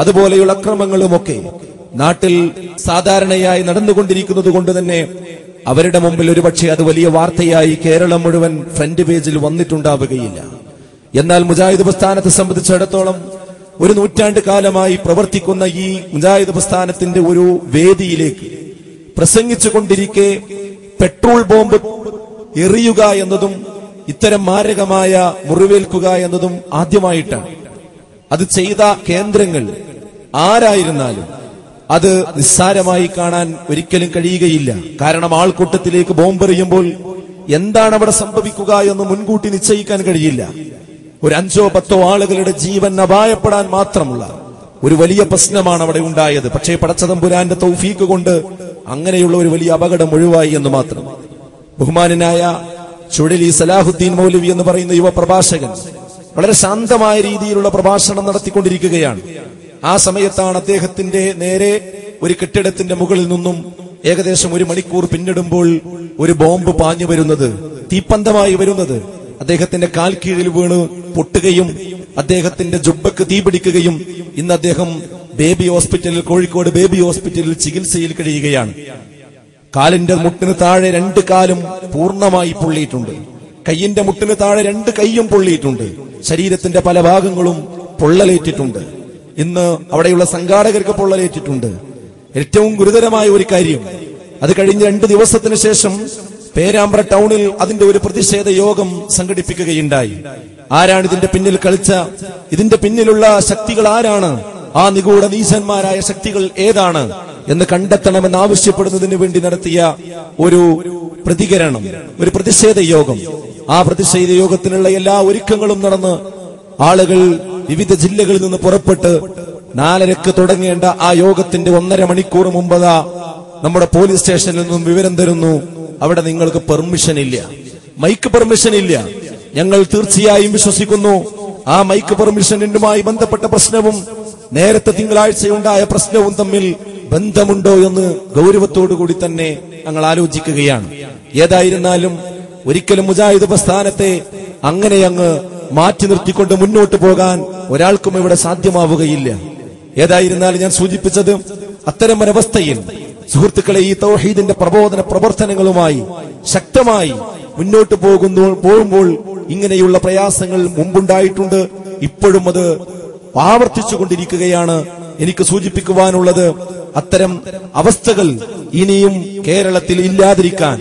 അതുപോലെയുള്ള അക്രമങ്ങളുമൊക്കെ നാട്ടിൽ സാധാരണയായി നടന്നുകൊണ്ടിരിക്കുന്നത് കൊണ്ട് തന്നെ അവരുടെ മുമ്പിൽ ഒരുപക്ഷെ അത് വലിയ വാർത്തയായി കേരളം മുഴുവൻ ഫ്രണ്ട് പേജിൽ വന്നിട്ടുണ്ടാവുകയില്ല. എന്നാൽ മുജാഹിദ് പ്രസ്ഥാനത്തെ സംബന്ധിച്ചിടത്തോളം ഒരു നൂറ്റാണ്ട് കാലമായി പ്രവർത്തിക്കുന്ന ഈ മുജാഹിദ് പ്രസ്ഥാനത്തിന്റെ ഒരു വേദിയിലേക്ക് പ്രസംഗിച്ചുകൊണ്ടിരിക്കെ പെട്രോൾ ബോംബ് എറിയുക എന്നതും ഇത്തരം മാരകമായ മുറിവേൽക്കുക എന്നതും ആദ്യമായിട്ടാണ്. അത് ചെയ്ത കേന്ദ്രങ്ങൾ ആരായിരുന്നാലും അത് നിസ്സാരമായി കാണാൻ ഒരിക്കലും കഴിയുകയില്ല. കാരണം ആൾക്കൂട്ടത്തിലേക്ക് ബോംബെറിയുമ്പോൾ എന്താണ് അവിടെ സംഭവിക്കുക എന്ന് മുൻകൂട്ടി നിശ്ചയിക്കാൻ കഴിയില്ല. ഒരു 5-10 ആളുകളുടെ ജീവൻ അപായപ്പെടാൻ മാത്രമുള്ള ഒരു വലിയ പ്രശ്നമാണ് അവിടെ ഉണ്ടായത്. പക്ഷേ പടച്ചതമ്പുരാന്റെ തൗഫീക്ക് കൊണ്ട് അങ്ങനെയുള്ള ഒരു വലിയ അപകടം ഒഴിവായി എന്ന് മാത്രം. ബഹുമാനനായ ചുഴലി സലാഹുദ്ദീൻ മൗലവി എന്ന് പറയുന്ന യുവ പ്രഭാഷകൻ വളരെ ശാന്തമായ രീതിയിലുള്ള പ്രഭാഷണം നടത്തിക്കൊണ്ടിരിക്കുകയാണ്. ആ സമയത്താണ് അദ്ദേഹത്തിന്റെ നേരെ ഒരു കെട്ടിടത്തിന്റെ മുകളിൽ നിന്നും ഏകദേശം 1 മണിക്കൂർ പിന്നിടുമ്പോൾ ഒരു ബോംബ് പാഞ്ഞു വരുന്നത്, തീപ്പന്തമായി വരുന്നത് അദ്ദേഹത്തിന്റെ കാൽ കീഴിൽ വീണ് പൊട്ടുകയും അദ്ദേഹത്തിന്റെ ജുബ്ബക്ക് തീപിടിക്കുകയും ഇന്ന് അദ്ദേഹം ബേബി ഹോസ്പിറ്റലിൽ, കോഴിക്കോട് ബേബി ഹോസ്പിറ്റലിൽ ചികിത്സയിൽ കഴിയുകയാണ്. കാലിന്റെ മുട്ടിന് താഴെ 2 കാലും പൂർണ്ണമായി പൊള്ളിയിട്ടുണ്ട്. കയ്യിന്റെ മുട്ടിന് താഴെ 2 കൈയും പൊള്ളിയിട്ടുണ്ട്. ശരീരത്തിന്റെ പല ഭാഗങ്ങളും പൊള്ളലേറ്റിട്ടുണ്ട്. ഇന്ന് അവിടെയുള്ള സംഘാടകർക്ക് പൊള്ളലേറ്റിട്ടുണ്ട്. ഏറ്റവും ഗുരുതരമായ ഒരു കാര്യം, അത് കഴിഞ്ഞ 2 ദിവസത്തിന് ശേഷം പേരാമ്പ്ര ടൗണിൽ അതിന്റെ ഒരു പ്രതിഷേധ യോഗം സംഘടിപ്പിക്കുകയുണ്ടായി. ആരാണ് ഇതിന്റെ പിന്നിൽ കളിച്ച, ഇതിന്റെ പിന്നിലുള്ള ശക്തികൾ ആരാണ്, ആ നിഗൂഢ നീചന്മാരായ ശക്തികൾ ഏതാണ് എന്ന് കണ്ടെത്തണമെന്ന് ആവശ്യപ്പെടുന്നതിന് വേണ്ടി നടത്തിയ ഒരു പ്രതികരണം, ഒരു പ്രതിഷേധ യോഗം. ആ പ്രതിഷേധ യോഗത്തിനുള്ള എല്ലാ ഒരുക്കങ്ങളും നടന്ന് ആളുകൾ വിവിധ ജില്ലകളിൽ നിന്ന് പുറപ്പെട്ട് 4:30 തുടങ്ങേണ്ട ആ യോഗത്തിന്റെ 1.5 മണിക്കൂർ മുമ്പതാ നമ്മുടെ പോലീസ് സ്റ്റേഷനിൽ നിന്നും വിവരം തരുന്നു, അവിടെ നിങ്ങൾക്ക് പെർമിഷൻ ഇല്ല, മൈക്ക് പെർമിഷൻ ഇല്ല. ഞങ്ങൾ തീർച്ചയായും വിശ്വസിക്കുന്നു ആ മൈക്ക് പെർമിഷനുമായി ബന്ധപ്പെട്ട പ്രശ്നവും നേരത്തെ തിങ്കളാഴ്ചയുണ്ടായ പ്രശ്നവും തമ്മിൽ ബന്ധമുണ്ടോ എന്ന് ഗൗരവത്തോടുകൂടി തന്നെ ഞങ്ങൾ ആലോചിക്കുകയാണ്. ഏതായിരുന്നാലും ഒരിക്കലും മുജാഹിദ് പ്രസ്ഥാനത്തെ അങ്ങനെ അങ്ങ് മാറ്റി നിർത്തിക്കൊണ്ട് മുന്നോട്ട് പോകാൻ ഒരാൾക്കും ഇവിടെ സാധ്യമാവുകയില്ല. ഏതായിരുന്നാലും ഞാൻ സൂചിപ്പിച്ചത്, അത്തരമൊരവസ്ഥയിൽ സുഹൃത്തുക്കളെ, ഈ തൗഹീദിന്റെ പ്രബോധന പ്രവർത്തനങ്ങളുമായി ശക്തമായി മുന്നോട്ട് പോകുമ്പോൾ ഇങ്ങനെയുള്ള പ്രയാസങ്ങൾ മുമ്പുണ്ടായിട്ടുണ്ട്, ഇപ്പോഴും അത് ആവർത്തിച്ചുകൊണ്ടിരിക്കുകയാണ്. എനിക്ക് സൂചിപ്പിക്കുവാനുള്ളത്, അത്തരം അവസ്ഥകൾ ഇനിയും കേരളത്തിൽ ഇല്ലാതിരിക്കാൻ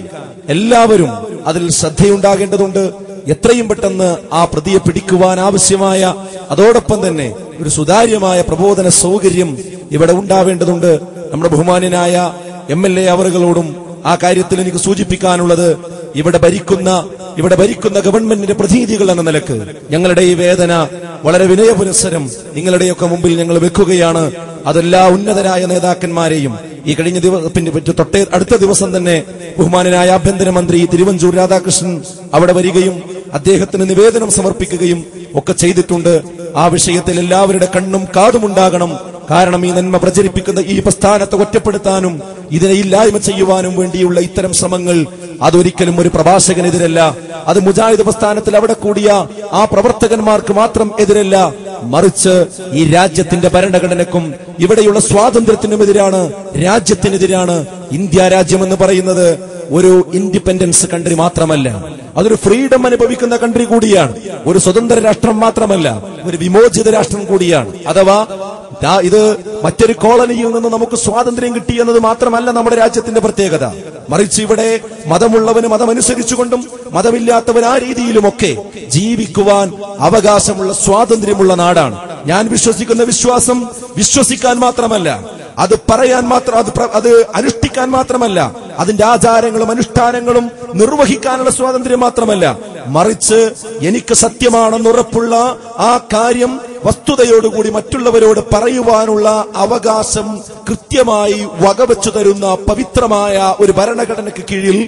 എല്ലാവരും അതിൽ ശ്രദ്ധയുണ്ടാകേണ്ടതുണ്ട്. എത്രയും പെട്ടെന്ന് ആ പ്രതിയെ പിടിക്കുവാൻ ആവശ്യമായ, അതോടൊപ്പം തന്നെ ഒരു സുതാര്യമായ പ്രബോധന സൗകര്യം ഇവിടെ ഉണ്ടാവേണ്ടതുണ്ട്. നമ്മുടെ ബഹുമാന്യനായ MLA അവറുകളോടും ആ കാര്യത്തിൽ എനിക്ക് സൂചിപ്പിക്കാനുള്ളത്, ഇവിടെ ഭരിക്കുന്ന ഗവൺമെന്റിന്റെ പ്രതിനിധികൾ എന്ന നിലക്ക് ഞങ്ങളുടെ ഈ വേദന വളരെ വിനയപുരസ്സരം നിങ്ങളുടെയൊക്കെ മുമ്പിൽ ഞങ്ങൾ വെക്കുകയാണ്. അതെല്ലാ ഉന്നതരായ നേതാക്കന്മാരെയും ഈ കഴിഞ്ഞ അടുത്ത ദിവസം തന്നെ ബഹുമാനനായ ആഭ്യന്തരമന്ത്രി തിരുവഞ്ചൂർ രാധാകൃഷ്ണൻ അവിടെ വരികയും അദ്ദേഹത്തിന് നിവേദനം സമർപ്പിക്കുകയും ഒക്കെ ചെയ്തിട്ടുണ്ട്. ആ വിഷയത്തിൽ എല്ലാവരുടെ കണ്ണും കാതുമുണ്ടാകണം. കാരണം ഈ നന്മ പ്രചരിപ്പിക്കുന്ന ഈ പ്രസ്ഥാനത്തെ ഒറ്റപ്പെടുത്താനും ഇതിനെ ഇല്ലായ്മ ചെയ്യുവാനും വേണ്ടിയുള്ള ഇത്തരം ശ്രമങ്ങൾ അതൊരിക്കലും ഒരു പ്രഭാഷകനെതിരല്ല, അത് മുജാഹിദ് പ്രസ്ഥാനത്തിൽ അവിടെ കൂടിയ ആ പ്രവർത്തകന്മാർക്ക് മാത്രം എതിരല്ല, മറിച്ച് ഈ രാജ്യത്തിന്റെ ഭരണഘടനക്കും ഇവിടെയുള്ള സ്വാതന്ത്ര്യത്തിനുമെതിരാണ്, രാജ്യത്തിനെതിരാണ്. ഇന്ത്യ രാജ്യം എന്ന് പറയുന്നത് ഒരു ഇൻഡിപെൻഡൻസ് കൺട്രി മാത്രമല്ല, അതൊരു ഫ്രീഡം അനുഭവിക്കുന്ന കൺട്രി കൂടിയാണ്. ഒരു സ്വതന്ത്ര രാഷ്ട്രം മാത്രമല്ല, ഒരു വിമോചിത രാഷ്ട്രം കൂടിയാണ്. അഥവാ ഇത് മറ്റൊരു കോളനിയിൽ നിന്ന് നമുക്ക് സ്വാതന്ത്ര്യം കിട്ടി എന്നത് മാത്രമല്ല നമ്മുടെ രാജ്യത്തിന്റെ പ്രത്യേകത. മറിച്ച് ഇവിടെ മതമുള്ളവന് മതമനുസരിച്ചുകൊണ്ടും മതമില്ലാത്തവൻ ആ രീതിയിലുമൊക്കെ ജീവിക്കുവാൻ അവകാശമുള്ള സ്വാതന്ത്ര്യമുള്ള നാടാണ്. ഞാൻ വിശ്വസിക്കുന്ന വിശ്വാസം വിശ്വസിക്കാൻ മാത്രമല്ല, അത് പറയാൻ മാത്രം, അത് അനുഷ്ഠിക്കാൻ മാത്രമല്ല, അതിന്റെ ആചാരങ്ങളും അനുഷ്ഠാനങ്ങളും നിർവഹിക്കാനുള്ള സ്വാതന്ത്ര്യം മാത്രമല്ല, മറിച്ച് എനിക്ക് സത്യമാണെന്നുറപ്പുള്ള ആ കാര്യം വസ്തുതയോടുകൂടി മറ്റുള്ളവരോട് പറയുവാനുള്ള അവകാശം കൃത്യമായി വകവെച്ചു തരുന്ന പവിത്രമായ ഒരു ഭരണഘടനയ്ക്ക് കീഴിൽ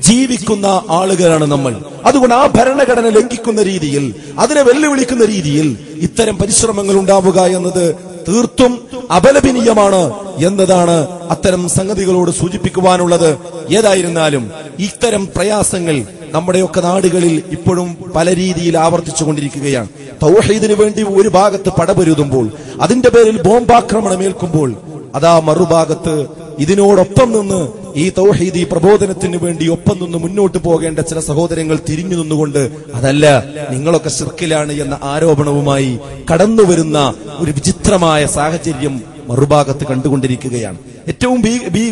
ജീവിക്കുന്ന ആളുകളാണ് നമ്മൾ. അതുകൊണ്ട് ആ ഭരണഘടന ലംഘിക്കുന്ന രീതിയിൽ, അതിനെ വെല്ലുവിളിക്കുന്ന രീതിയിൽ ഇത്തരം പരിശ്രമങ്ങൾ ഉണ്ടാവുക എന്നത് തീർത്തും അപലപനീയമാണ് എന്നതാണ് അത്തരം സംഗതികളോട് സൂചിപ്പിക്കുവാനുള്ളത്. ഏതായിരുന്നാലും ഇത്തരം പ്രയാസങ്ങൾ നമ്മുടെയൊക്കെ നാടുകളിൽ ഇപ്പോഴും പല രീതിയിൽ ആവർത്തിച്ചുകൊണ്ടിരിക്കുകയാണ്. തൗഹീദിന് വേണ്ടി ഒരു ഭാഗത്ത് പടപൊരുതുമ്പോൾ, അതിന്റെ പേരിൽ ബോംബാക്രമണം ഏൽക്കുമ്പോൾ, അതാ മറുഭാഗത്ത് ഇതിനോടൊപ്പം നിന്ന് ഈ തൗഹീദി പ്രബോധനത്തിന് വേണ്ടി ഒപ്പം നിന്ന് മുന്നോട്ട് പോകേണ്ട ചില സഹോദരങ്ങൾ തിരിഞ്ഞു നിന്നുകൊണ്ട് അതല്ല, നിങ്ങളൊക്കെ ശിർക്കിലാണ് എന്ന ആരോപണവുമായി കടന്നുവരുന്ന ഒരു വിചിത്രമായ സാഹചര്യം മറുഭാഗത്ത് കണ്ടുകൊണ്ടിരിക്കുകയാണ്. ഏറ്റവും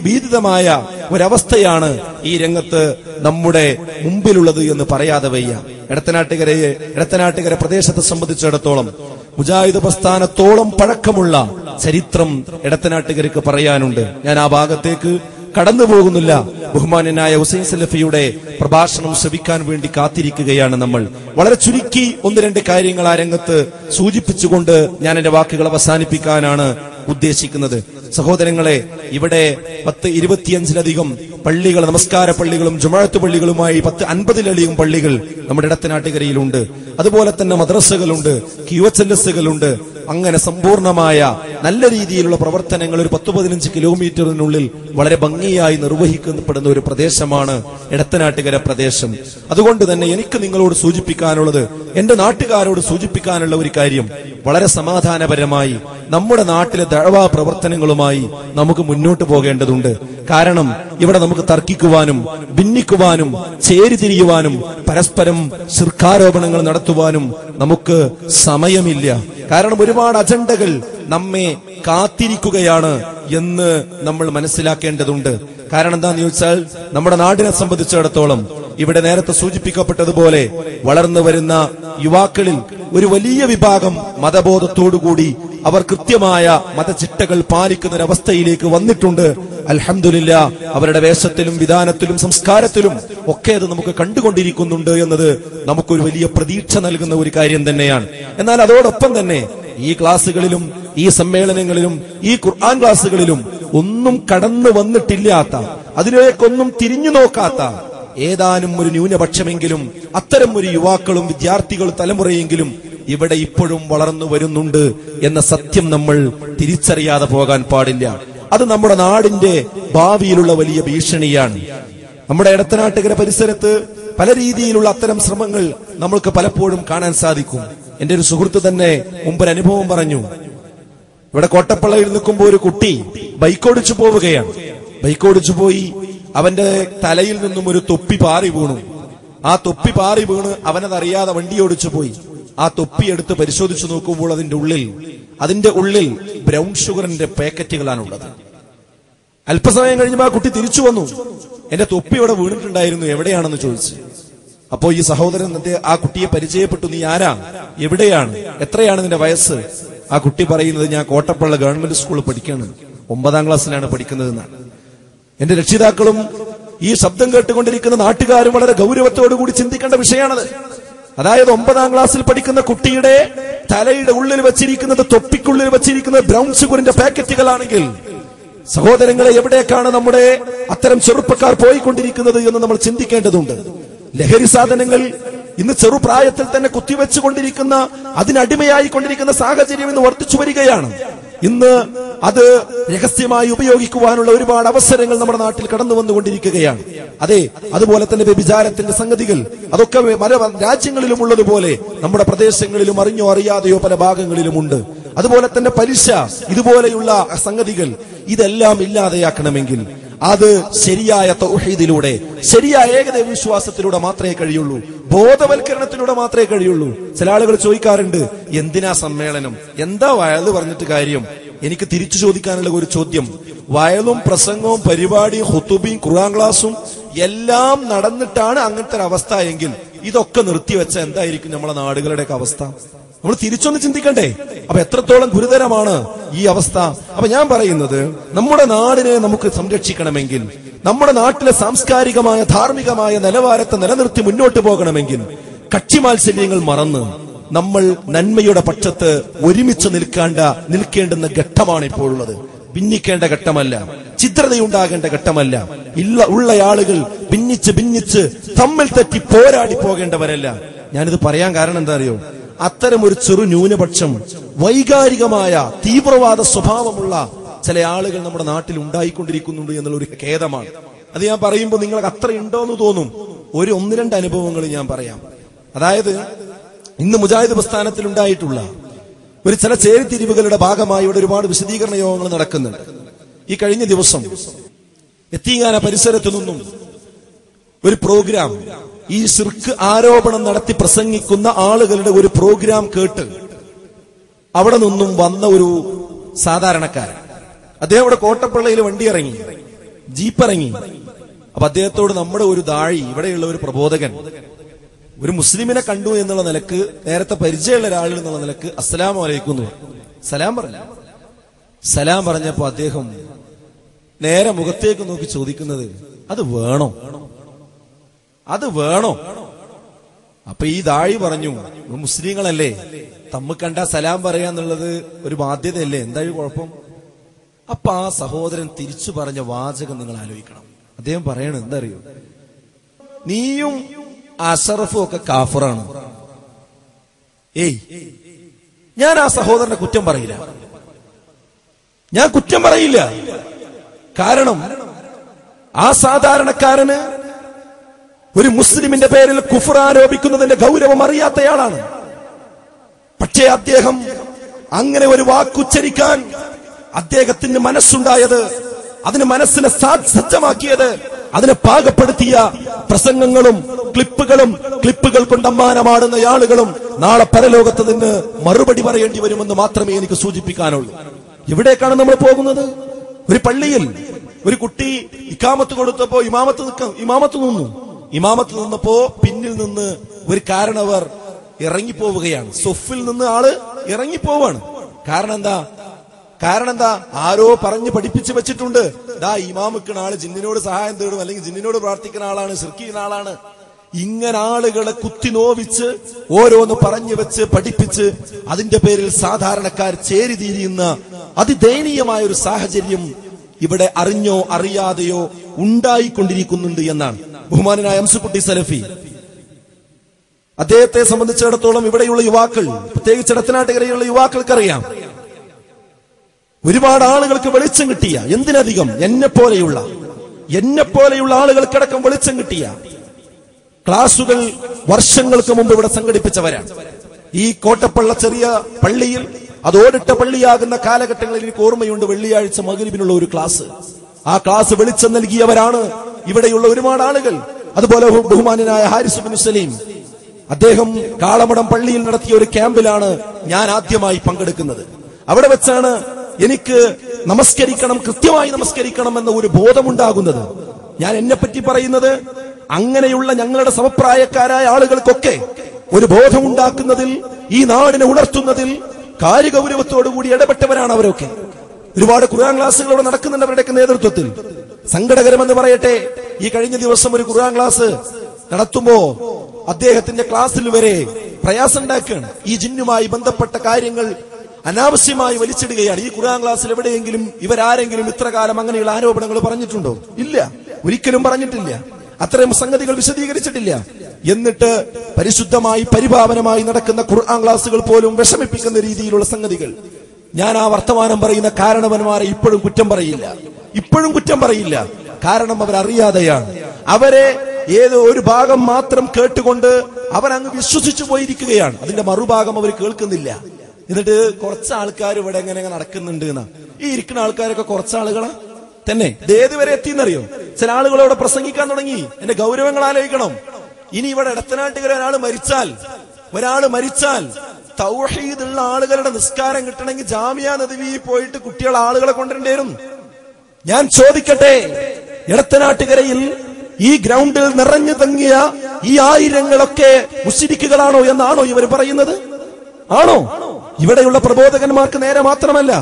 ഭീതിതമായ ഒരവസ്ഥയാണ് ഈ രംഗത്ത് നമ്മുടെ മുമ്പിലുള്ളത് എന്ന് പറയാതെ വയ്യ. എടത്തനാട്ടുകര പ്രദേശത്തെ സംബന്ധിച്ചിടത്തോളം മുജാഹിദ് പ്രസ്ഥാനത്തോളം പഴക്കമുള്ള ചരിത്രം എടത്തനാട്ടുകരക്ക് പറയാനുണ്ട്. ഞാൻ ആ ഭാഗത്തേക്ക് കടന്നു പോകുന്നില്ല. ബഹുമാന്യനായ ഹുസൈൻ സലഫിയുടെ പ്രഭാഷണം ശ്രവിക്കാൻ വേണ്ടി കാത്തിരിക്കുകയാണ് നമ്മൾ. വളരെ ചുരുക്കി ഒന്ന് രണ്ട് കാര്യങ്ങൾ ആ രംഗത്ത് സൂചിപ്പിച്ചുകൊണ്ട് ഞാൻ എന്റെ വാക്കുകൾ അവസാനിപ്പിക്കാനാണ് ഉദ്ദേശിക്കുന്നത്. സഹോദരങ്ങളെ, ഇവിടെ 10-25 പള്ളികൾ, നമസ്കാര പള്ളികളും ജുമുഅത്ത് പള്ളികളുമായി 50-ലധികം പള്ളികൾ നമ്മുടെ ഇടത്തനാട്ടുകരയിലുണ്ട്. അതുപോലെ തന്നെ മദ്രസകളുണ്ട്, QHLSകളുണ്ട്. അങ്ങനെ സമ്പൂർണമായ നല്ല രീതിയിലുള്ള പ്രവർത്തനങ്ങൾ ഒരു 10-15 കിലോമീറ്ററിനുള്ളിൽ വളരെ ഭംഗിയായി നിർവഹിക്കപ്പെടുന്ന ഒരു പ്രദേശമാണ് ഇടത്തനാട്ടുകര പ്രദേശം. അതുകൊണ്ട് തന്നെ എനിക്ക് നിങ്ങളോട് സൂചിപ്പിക്കാനുള്ളത്, എന്റെ നാട്ടുകാരോട് സൂചിപ്പിക്കാനുള്ള ഒരു കാര്യം, വളരെ സമാധാനപരമായി നമ്മുടെ നാട്ടിലെ ദഅ്വാ പ്രവർത്തനങ്ങളുമായി നമുക്ക് മുന്നോട്ട് പോകേണ്ടതുണ്ട്. കാരണം ഇവിടെ നമുക്ക് തർക്കിക്കുവാനും ഭിന്നിക്കുവാനും ചേരിതിരിയുവാനും പരസ്പരം ശിർക്കാരോപണങ്ങൾ നടത്തുവാനും നമുക്ക് സമയമില്ല. കാരണം ഒരുപാട് അജണ്ടകൾ നമ്മെ കാത്തിരിക്കുകയാണ് എന്ന് നമ്മൾ മനസ്സിലാക്കേണ്ടതുണ്ട്. കാരണം എന്താണെന്ന് ചോദിച്ചാൽ, നമ്മുടെ നാടിനെ സംബന്ധിച്ചിടത്തോളം ഇവിടെ നേരത്തെ സൂചിപ്പിക്കപ്പെട്ടതുപോലെ വളർന്നു വരുന്ന യുവാക്കളിൽ ഒരു വലിയ വിഭാഗം മതബോധത്തോടുകൂടി അവർ കൃത്യമായ മതചിട്ടകൾ പാലിക്കുന്ന ഒരവസ്ഥയിലേക്ക് വന്നിട്ടുണ്ട്. അൽഹംദുലില്ലാ, അവരുടെ വേഷത്തിലും വിധാനത്തിലും സംസ്കാരത്തിലും ഒക്കെ അത് നമുക്ക് കണ്ടുകൊണ്ടിരിക്കുന്നുണ്ട് എന്നത് നമുക്കൊരു വലിയ പ്രതീക്ഷ നൽകുന്ന ഒരു കാര്യം തന്നെയാണ്. എന്നാൽ അതോടൊപ്പം തന്നെ ഈ ക്ലാസുകളിലും ഈ സമ്മേളനങ്ങളിലും ഈ ഖുർആൻ ക്ലാസുകളിലും ഒന്നും കടന്നു വന്നിട്ടില്ലാത്ത, അതിലേക്കൊന്നും തിരിഞ്ഞു നോക്കാത്ത ഏതാനും ഒരു ന്യൂനപക്ഷമെങ്കിലും, അത്തരം ഒരു യുവാക്കളും വിദ്യാർത്ഥികളും തലമുറയെങ്കിലും ഇവിടെ ഇപ്പോഴും വളർന്നു വരുന്നുണ്ട് എന്ന സത്യം നമ്മൾ തിരിച്ചറിയാതെ പോകാൻ പാടില്ല. അത് നമ്മുടെ നാടിന്റെ ഭാവിയിലുള്ള വലിയ ഭീഷണിയാണ്. നമ്മുടെ ഇടത്തനാട്ടുകര പരിസരത്ത് പല രീതിയിലുള്ള അത്തരം ശ്രമങ്ങൾ നമ്മൾക്ക് പലപ്പോഴും കാണാൻ സാധിക്കും. എന്റെ ഒരു സുഹൃത്ത് തന്നെ മുമ്പൊരു അനുഭവം പറഞ്ഞു. ഇവിടെ കോട്ടപ്പള്ളയിൽ നിൽക്കുമ്പോൾ ഒരു കുട്ടി ബൈക്കോടിച്ചു പോവുകയാണ്. ബൈക്കോടിച്ചു പോയി അവന്റെ തലയിൽ നിന്നും ഒരു തൊപ്പി പാറി വീണു. ആ തൊപ്പി പാറി വീണ് അവനതറിയാതെ വണ്ടി ഓടിച്ചു പോയി. ആ തൊപ്പി എടുത്ത് പരിശോധിച്ചു നോക്കുമ്പോൾ അതിന്റെ ഉള്ളിൽ ബ്രൗൺ ഷുഗറിന്റെ പാക്കറ്റുകളാണുള്ളത്. അല്പസമയം കഴിഞ്ഞപ്പോൾ ആ കുട്ടി തിരിച്ചു വന്നു. എന്റെ തൊപ്പി ഇവിടെ വീണിട്ടുണ്ടായിരുന്നു, എവിടെയാണെന്ന് ചോദിച്ചു. അപ്പോ ഈ സഹോദരൻ ആ കുട്ടിയെ പരിചയപ്പെട്ടു. നീ ആരാ, എവിടെയാണ്, എത്രയാണ് നിന്റെ വയസ്സ്? ആ കുട്ടി പറയുന്നത്, ഞാൻ കോട്ടപ്പള്ള ഗവൺമെന്റ് സ്കൂളിൽ പഠിക്കുകയാണ്, 9ാം ക്ലാസ്സിലാണ് പഠിക്കുന്നതെന്നാണ്. എന്റെ രക്ഷിതാക്കളും ഈ ശബ്ദം കേട്ടുകൊണ്ടിരിക്കുന്ന നാട്ടുകാരും വളരെ ഗൗരവത്തോടുകൂടി ചിന്തിക്കേണ്ട വിഷയമാണത്. അതായത് 9ാം ക്ലാസ്സിൽ പഠിക്കുന്ന കുട്ടിയുടെ തലയുടെ ഉള്ളിൽ വെച്ചിരിക്കുന്നത്, തൊപ്പിക്കുള്ളിൽ വെച്ചിരിക്കുന്നത് ബ്രൗൺ ഷുഗറിന്റെ പാക്കറ്റുകളാണെങ്കിൽ, സഹോദരങ്ങളെ, എവിടേക്കാണ് നമ്മുടെ അത്തരം ചെറുപ്പക്കാർ പോയിക്കൊണ്ടിരിക്കുന്നത് എന്ന് നമ്മൾ ചിന്തിക്കേണ്ടതുണ്ട്. ലഹരി സാധനങ്ങൾ ഇന്ന് ചെറുപ്രായത്തിൽ തന്നെ കുത്തിവെച്ചുകൊണ്ടിരിക്കുന്ന, അതിനടിമയായിക്കൊണ്ടിരിക്കുന്ന സാഹചര്യം ഇന്ന് വർദ്ധിച്ചു വരികയാണ്. ഇന്ന് അത് രഹസ്യമായി ഉപയോഗിക്കുവാനുള്ള ഒരുപാട് അവസരങ്ങൾ നമ്മുടെ നാട്ടിൽ കടന്നു വന്നുകൊണ്ടിരിക്കുകയാണ്. അതെ, അതുപോലെ തന്നെ വ്യഭിചാരത്തിന്റെ സംഗതികൾ അതൊക്കെ പല രാജ്യങ്ങളിലും ഉള്ളതുപോലെ നമ്മുടെ പ്രദേശങ്ങളിലും അറിഞ്ഞോ അറിയാതെയോ പല ഭാഗങ്ങളിലുമുണ്ട്. അതുപോലെ തന്നെ പലിശ, ഇതുപോലെയുള്ള സംഗതികൾ ഇതെല്ലാം ഇല്ലാതെയാക്കണമെങ്കിൽ അത് ശരിയായ തൗഹീദിലൂടെ, ശരിയായ ഏകദൈവ വിശ്വാസത്തിലൂടെ മാത്രമേ കഴിയുള്ളൂ, ബോധവൽക്കരണത്തിലൂടെ മാത്രമേ കഴിയുള്ളൂ. ചില ആളുകൾ ചോദിക്കാറുണ്ട്, എന്തിനാ സമ്മേളനം, എന്താ വയല് പറഞ്ഞിട്ട് കാര്യം? എനിക്ക് തിരിച്ചു ചോദിക്കാനുള്ള ഒരു ചോദ്യം, വയലും പ്രസംഗവും പരിപാടിയും ഖുതുബയും ഖുർആൻ ക്ലാസും എല്ലാം നടന്നിട്ടാണ് അങ്ങനത്തെ ഒരു അവസ്ഥ എങ്കിൽ ഇതൊക്കെ നിർത്തിവെച്ച എന്തായിരിക്കും നമ്മളെ നാടുകളുടെയൊക്കെ അവസ്ഥ? നമ്മൾ തിരിച്ചൊന്ന് ചിന്തിക്കണ്ടേ? അപ്പൊ എത്രത്തോളം ഗുരുതരമാണ് ഈ അവസ്ഥ? അപ്പൊ ഞാൻ പറയുന്നത്, നമ്മുടെ നാടിനെ നമുക്ക് സംരക്ഷിക്കണമെങ്കിൽ, നമ്മുടെ നാട്ടിലെ സാംസ്കാരികമായ ധാർമ്മികമായ നിലവാരത്തെ നിലനിർത്തി മുന്നോട്ട് പോകണമെങ്കിൽ കക്ഷി മാത്സര്യങ്ങൾ മറന്ന് നമ്മൾ നന്മയുടെ പക്ഷത്ത് ഒരുമിച്ച് നിൽക്കേണ്ടുന്ന ഘട്ടമാണ് ഇപ്പോൾ ഉള്ളത്. ഭിന്നിക്കേണ്ട ഘട്ടമല്ല, ഛിദ്രതയുണ്ടാകേണ്ട ഘട്ടമല്ല. ഉള്ള ആളുകൾ ഭിന്നിച്ച് തമ്മിൽ തെറ്റി പോരാടി പോകേണ്ടവരല്ല. ഞാനിത് പറയാൻ കാരണം എന്താ അറിയോ? അത്തരം ഒരു ചെറു ന്യൂനപക്ഷം, വൈകാരികമായ തീവ്രവാദ സ്വഭാവമുള്ള ചില ആളുകൾ നമ്മുടെ നാട്ടിൽ ഉണ്ടായിക്കൊണ്ടിരിക്കുന്നുണ്ട് എന്നുള്ളൊരു ഖേദമാണ്. അത് ഞാൻ പറയുമ്പോൾ നിങ്ങൾക്ക് അത്ര ഉണ്ടോ എന്ന് തോന്നും. ഒന്ന് രണ്ട് അനുഭവങ്ങൾ ഞാൻ പറയാം. അതായത്, ഇന്ന് മുജാഹിദ് പ്രസ്ഥാനത്തിൽ ഉണ്ടായിട്ടുള്ള ഒരു ചില ചേരിതിരിവുകളുടെ ഭാഗമായി ഇവിടെ ഒരുപാട് വിശദീകരണ യോഗങ്ങൾ നടക്കുന്നുണ്ട്. ഈ കഴിഞ്ഞ ദിവസം എത്തിങ്ങാന പരിസരത്തു നിന്നും ഒരു പ്രോഗ്രാം, ഈ ശിർക്ക് ആരോപണം നടത്തി പ്രസംഗിക്കുന്ന ആളുകളുടെ ഒരു പ്രോഗ്രാം കേട്ട് അവിടെ നിന്നും വന്ന ഒരു സാധാരണക്കാരൻ, അദ്ദേഹം ഇവിടെ കോട്ടപ്പള്ളയിൽ വണ്ടി ഇറങ്ങി, ജീപ്പ് ഇറങ്ങി. അപ്പൊ അദ്ദേഹത്തോട് നമ്മുടെ ഒരു ദാഴി, ഇവിടെയുള്ള ഒരു പ്രബോധകൻ, ഒരു മുസ്ലിമിനെ കണ്ടു എന്നുള്ള നിലക്ക്, നേരത്തെ പരിചയമുള്ള ഒരാൾ എന്നുള്ള നിലക്ക് അസ്സലാമു അലൈക്കും സലാം പറഞ്ഞു. സലാം പറഞ്ഞപ്പോ അദ്ദേഹം നേരെ മുഖത്തേക്ക് നോക്കി ചോദിക്കുന്നത്, അത് വേണോ? അത് വേണോ? അപ്പൊ ഈ ദാഴി പറഞ്ഞു, മുസ്ലിങ്ങളല്ലേ, തമ്മ കണ്ട സലാം പറയാന്നുള്ളത് ഒരു ബാധ്യതയല്ലേ, എന്താ കുഴപ്പം? അപ്പൊ ആ സഹോദരൻ തിരിച്ചു പറഞ്ഞ വാചകം നിങ്ങൾ ആലോചിക്കണം. അദ്ദേഹം പറയണ എന്താ അറിയോ? നീയും അഷറഫും ഒക്കെ കാഫറാണ്. ഏയ്, ഞാൻ ആ സഹോദരനെ കുറ്റം പറയില്ല, ഞാൻ കുറ്റം പറയില്ല. കാരണം ആ സാധാരണക്കാരന് ഒരു മുസ്ലിമിന്റെ പേരിൽ കുഫർ ആരോപിക്കുന്നതിന്റെ ഗൗരവം അറിയാത്തയാളാണ്. പക്ഷേ അദ്ദേഹം അങ്ങനെ ഒരു വാക്കുച്ചരിക്കാൻ അദ്ദേഹത്തിന് മനസ്സുണ്ടായത്, അതിന് മനസ്സിനെ സജ്ജമാക്കിയത്, അതിനെ പാകപ്പെടുത്തിയ പ്രസംഗങ്ങളും ക്ലിപ്പുകൾ കൊണ്ട് അമ്മാനമാടുന്ന ആളുകളും നാളെ പരലോകത്ത് നിന്ന് മറുപടി പറയേണ്ടി വരുമെന്ന് മാത്രമേ എനിക്ക് സൂചിപ്പിക്കാനുള്ളൂ. എവിടേക്കാണ് നമ്മൾ പോകുന്നത്? ഒരു പള്ളിയിൽ ഒരു കുട്ടി ഇഖാമത്ത് കൊടുത്തപ്പോ ഇമാമത്ത് നിന്നപ്പോ പിന്നിൽ നിന്ന് ഒരു കാരണവർ ഇറങ്ങിപ്പോവുകയാണ്. സൊഫിൽ നിന്ന് ആള് ഇറങ്ങിപ്പോവാണ്. കാരണം എന്താ? ആരോ പറഞ്ഞ് പഠിപ്പിച്ചു വെച്ചിട്ടുണ്ട്, ഇമാമിക്കുന്ന ആള് ജിന്നിനോട് സഹായം തേടും, അല്ലെങ്കിൽ ജിന്നിനോട് പ്രാർത്ഥിക്കുന്ന ആളാണ്, ശിർക്ക് ചെയ്യുന്ന ആളാണ്. ഇങ്ങനെ ആളുകളെ കുത്തിനോവിച്ച് ഓരോന്ന് പറഞ്ഞു വെച്ച് പഠിപ്പിച്ച് അതിന്റെ പേരിൽ സാധാരണക്കാർ ചേരിതിരിയുന്ന അതിദയനീയമായ ഒരു സാഹചര്യം ഇവിടെ അറിഞ്ഞോ അറിയാതെയോ ഉണ്ടായിക്കൊണ്ടിരിക്കുന്നുണ്ട് എന്നാണ് ബഹുമാനനായ അംസുക്കുട്ടി സലഫി. അദ്ദേഹത്തെ സംബന്ധിച്ചിടത്തോളം ഇവിടെയുള്ള യുവാക്കൾ, പ്രത്യേകിച്ച് ഇടത്തനാട്ടുകരയുള്ള യുവാക്കൾക്കറിയാം, ഒരുപാട് ആളുകൾക്ക് വെളിച്ചം കിട്ടിയ, എന്തിനധികം എന്നെപ്പോലെയുള്ള ആളുകൾക്കടക്കം വെളിച്ചം കിട്ടിയ ക്ലാസുകൾ വർഷങ്ങൾക്ക് മുമ്പ് ഇവിടെ സംഘടിപ്പിച്ചവരാണ്. ഈ കോട്ടപ്പള്ള ചെറിയ പള്ളിയിൽ, അത് ഓടിട്ട പള്ളിയാകുന്ന കാലഘട്ടങ്ങളിൽ എനിക്ക് ഓർമ്മയുണ്ട്, വെള്ളിയാഴ്ച മഗ്‌രിബിനുള്ള ഒരു ക്ലാസ്. ആ ക്ലാസ് വെളിച്ചം നൽകിയവരാണ് ഇവിടെയുള്ള ഒരുപാട് ആളുകൾ. അതുപോലെ ബഹുമാനനായ ഹാരിസ് ഇബ്നു സലീം, അദ്ദേഹം കാളമടം പള്ളിയിൽ നടത്തിയ ഒരു ക്യാമ്പിലാണ് ഞാൻ ആദ്യമായി പങ്കെടുക്കുന്നത്. അവിടെ വെച്ചാണ് എനിക്ക് നമസ്കരിക്കണം, കൃത്യമായി നമസ്കരിക്കണം എന്ന ഒരു ബോധമുണ്ടാകുന്നത്. ഞാൻ എന്നെപ്പറ്റി പറയുന്നത്, അങ്ങനെയുള്ള ഞങ്ങളുടെ സമപ്രായക്കാരായ ആളുകൾക്കൊക്കെ ഒരു ബോധമുണ്ടാക്കുന്നതിൽ, ഈ നാടിനെ ഉണർത്തുന്നതിൽ കാര്യഗൗരവത്തോടുകൂടി ഇടപെട്ടവരാണ് അവരൊക്കെ. ഒരുപാട് ഖുർആൻ ക്ലാസുകൾ അവിടെ നടക്കുന്നുണ്ട് അവരുടെയൊക്കെ നേതൃത്വത്തിൽ. സങ്കടകരമെന്ന് പറയട്ടെ, ഈ കഴിഞ്ഞ ദിവസം ഒരു ഖുർആൻ ക്ലാസ് നടത്തുമ്പോ അദ്ദേഹത്തിന്റെ ക്ലാസ്സിൽ വരെ പ്രയാസം ഉണ്ടാക്കുകയാണ്. ഈ ജിന്നുമായി ബന്ധപ്പെട്ട കാര്യങ്ങൾ അനാവശ്യമായി വലിച്ചിടുകയാണ്. ഈ ഖുർആൻ ക്ലാസ്സിൽ എവിടെയെങ്കിലും ഇവരാരെങ്കിലും ഇത്ര കാലം അങ്ങനെയുള്ള ആരോപണങ്ങൾ പറഞ്ഞിട്ടുണ്ടോ? ഇല്ല, ഒരിക്കലും പറഞ്ഞിട്ടില്ല. അത്തരം സംഗതികൾ വിശദീകരിച്ചിട്ടില്ല. എന്നിട്ട് പരിശുദ്ധമായി പരിപാവനമായി നടക്കുന്ന ഖുർആൻ ക്ലാസുകൾ പോലും വിഷമിപ്പിക്കുന്ന രീതിയിലുള്ള സംഗതികൾ. ഞാൻ ആ വർത്തമാനം പറയുന്ന കാരണവന്മാരെ ഇപ്പോഴും കുറ്റം പറയില്ല. കാരണം അവരറിയാതെയാണ്. അവരെ ഏതോ ഒരു ഭാഗം മാത്രം കേട്ടുകൊണ്ട് അവരങ്ങ് വിശ്വസിച്ചു പോയിരിക്കുകയാണ്. അതിന്റെ മറുഭാഗം അവർ കേൾക്കുന്നില്ല. എന്നിട്ട് കുറച്ച് ആൾക്കാർ ഇവിടെ എങ്ങനെ നടക്കുന്നുണ്ട് എന്നാ. ഈ ഇരിക്കുന്ന ആൾക്കാരൊക്കെ കുറച്ചാളുകളാ തന്നെ. ഇത് ഏതുവരെ എത്തിയെന്നറിയോ? ചില ആളുകളോട് പ്രസംഗിക്കാൻ തുടങ്ങി. എന്റെ ഗൗരവങ്ങൾ ആലോചിക്കണം. ഇനി ഇവിടെ ഇടത്തനാട്ടുകാർ ഒരാള് മരിച്ചാൽ തൗഹീദുള്ള ആളുകളുടെ നിസ്കാരം കിട്ടണമെങ്കിൽ ജാമിയ നദിവിയിൽ പോയിട്ട് ആളുകളെ കൊണ്ടുവരേണ്ടിയിരുന്നു. ഞാൻ ചോദിക്കട്ടെ, ഇടത്തനാട്ടുകരയിൽ ഈ ഗ്രൗണ്ടിൽ നിറഞ്ഞു തങ്ങിയ ഈ ആയിരങ്ങളൊക്കെ മുശ്രിക്കുകളാണോ എന്നാണോ ഇവർ പറയുന്നത്? ആണോ? ഇവിടെയുള്ള പ്രബോധകന്മാർക്ക് നേരെ മാത്രമല്ല,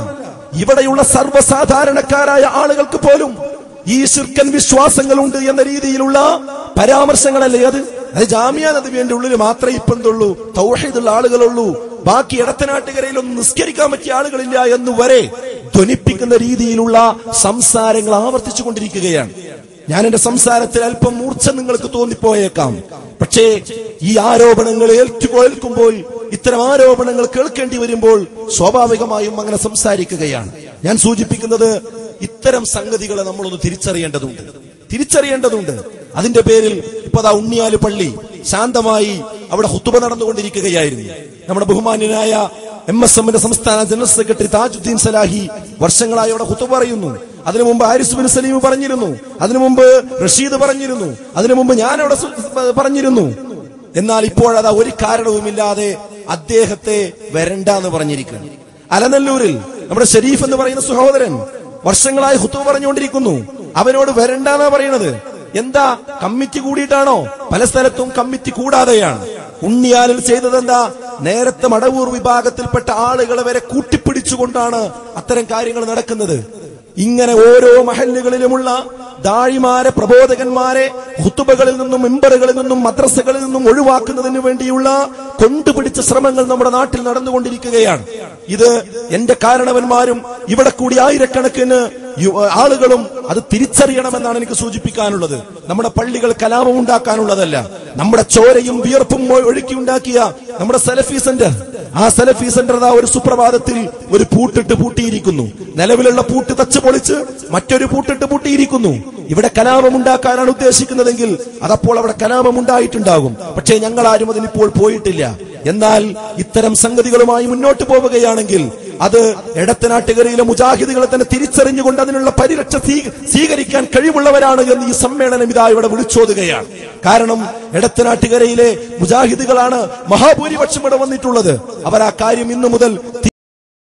ഇവിടെയുള്ള സർവ്വസാധാരണക്കാരായ ആളുകൾക്ക് പോലും ഈ ശിർക്കൻ വിശ്വാസങ്ങളുണ്ട് എന്ന രീതിയിലുള്ള പരാമർശങ്ങളല്ലേ അത്? ജാമിയ നദിയുടെ ഉള്ളിൽ മാത്രമേ ഇപ്പന്തുള്ളൂ തൗഹീദുള്ള ആളുകളുള്ളൂ, ബാക്കി ഇടത്തനാട്ടുകരയിലൊന്നും നിസ്കരിക്കാൻ പറ്റിയ ആളുകളില്ല എന്ന് വരെ ധ്വനിപ്പിക്കുന്ന രീതിയിലുള്ള സംസാരങ്ങൾ ആവർത്തിച്ചു കൊണ്ടിരിക്കുകയാണ്. ഞാൻ എന്റെ സംസാരത്തിൽ അല്പം മൂർച്ച നിങ്ങൾക്ക് തോന്നിപ്പോയേക്കാം. പക്ഷേ ഈ ആരോപണങ്ങൾ ഏൽക്കുമ്പോൾ, ഇത്തരം ആരോപണങ്ങൾ കേൾക്കേണ്ടി വരുമ്പോൾ സ്വാഭാവികമായും അങ്ങനെ സംസാരിക്കുകയാണ്. ഞാൻ സൂചിപ്പിക്കുന്നത് ഇത്തരം സംഗതികളെ നമ്മളൊന്ന് തിരിച്ചറിയേണ്ടതുണ്ട്. അതിന്റെ പേരിൽ ഇപ്പതാ ഉണ്ണിയാല് പള്ളി ശാന്തമായി അവിടെ ഖുതുബ നടന്നുകൊണ്ടിരിക്കുകയായിരുന്നു. നമ്മുടെ ബഹുമാന്യനായ MSMന്റെ സംസ്ഥാന ജനറൽ സെക്രട്ടറി താജുദ്ദീൻ സലാഹി വർഷങ്ങളായി അവിടെ ഖുതുബ പറയുന്നു. അതിനു മുമ്പ് ഹാരിസ് ബിൻ സലീം പറഞ്ഞിരുന്നു, അതിനു മുമ്പ് റഷീദ് പറഞ്ഞിരുന്നു, അതിനു മുമ്പ് ഞാൻ അവിടെ പറഞ്ഞിരുന്നു. എന്നാൽ ഇപ്പോഴതാ ഒരു കാരണവുമില്ലാതെ അദ്ദേഹത്തെ വരണ്ടെന്ന് പറഞ്ഞിരിക്കുന്നു. അലനല്ലൂരിൽ നമ്മുടെ ഷരീഫ് എന്ന് പറയുന്ന സഹോദരൻ വർഷങ്ങളായി ഖുതുബ പറഞ്ഞുകൊണ്ടിരിക്കുന്നു. അവനോട് വരണ്ടെന്നാ പറയുന്നത്. എന്താ, കമ്മിറ്റി കൂടിയിട്ടാണോ? പല സ്ഥലത്തും കമ്മിറ്റി കൂടാതെയാണ്. ഉണ്ണിയാലിൽ ചെയ്തതെന്താ? നേരത്തെ മടവൂർ വിഭാഗത്തിൽപ്പെട്ട ആളുകളെ വരെ കൂട്ടിപ്പിടിച്ചുകൊണ്ടാണ് അത്തരം കാര്യങ്ങൾ നടക്കുന്നത്. ഇങ്ങനെ ഓരോ മഹല്ലുകളിലുമുള്ള ദാഴിമാരെ, പ്രബോധകന്മാരെ ഖുതുബകളിൽ നിന്നും മിമ്പറുകളിൽ നിന്നും മദ്രസകളിൽ നിന്നും ഒഴിവാക്കുന്നതിന് വേണ്ടിയുള്ള കൊണ്ടുപിടിച്ച ശ്രമങ്ങൾ നമ്മുടെ നാട്ടിൽ നടന്നുകൊണ്ടിരിക്കുകയാണ്. ഇത് എന്റെ കാരണവന്മാരും ഇവിടെ കൂടി ആയിരക്കണക്കിന് ആളുകളും അത് തിരിച്ചറിയണമെന്നാണ് എനിക്ക് സൂചിപ്പിക്കാനുള്ളത്. നമ്മുടെ പള്ളികൾ കലാപം ഉണ്ടാക്കാനുള്ളതല്ല. നമ്മുടെ ചോരയും വിയർപ്പും ഒഴുക്കിയുണ്ടാക്കിയ നമ്മുടെ സലഫി സെന്റർ, ആ സലഫി സെന്റർ ഒരു സുപ്രഭാതത്തിൽ ഒരു പൂട്ടിട്ട് പൂട്ടിയിരിക്കുന്നു. നിലവിലുള്ള പൂട്ട് തച്ച് പൊളിച്ച് മറ്റൊരു പൂട്ടിട്ട് പൂട്ടിയിരിക്കുന്നു. ഇവിടെ കലാപം ഉണ്ടാക്കാനാണ് ഉദ്ദേശിക്കുന്നതെങ്കിൽ അതപ്പോൾ അവിടെ കലാപം ഉണ്ടായിട്ടുണ്ടാകും. പക്ഷേ ഞങ്ങൾ ആരും അതിനിപ്പോൾ പോയിട്ടില്ല. എന്നാൽ ഇത്തരം സംഗതികളുമായി മുന്നോട്ട് പോവുകയാണെങ്കിൽ അത് ഇടത്തനാട്ടുകരയിലെ മുജാഹിദുകളെ തന്നെ തിരിച്ചറിഞ്ഞുകൊണ്ട് അതിനുള്ള പരിരക്ഷ സ്വീകരിക്കാൻ കഴിവുള്ളവരാണ് എന്ന് ഈ സമ്മേളനം ഇതാ ഇവിടെ വിളിച്ചോതുകയാണ്. കാരണം ഇടത്തനാട്ടുകരയിലെ മുജാഹിദുകളാണ് മഹാഭൂരിപക്ഷം ഇവിടെ വന്നിട്ടുള്ളത്. അവർ ആ കാര്യം ഇന്നു മുതൽ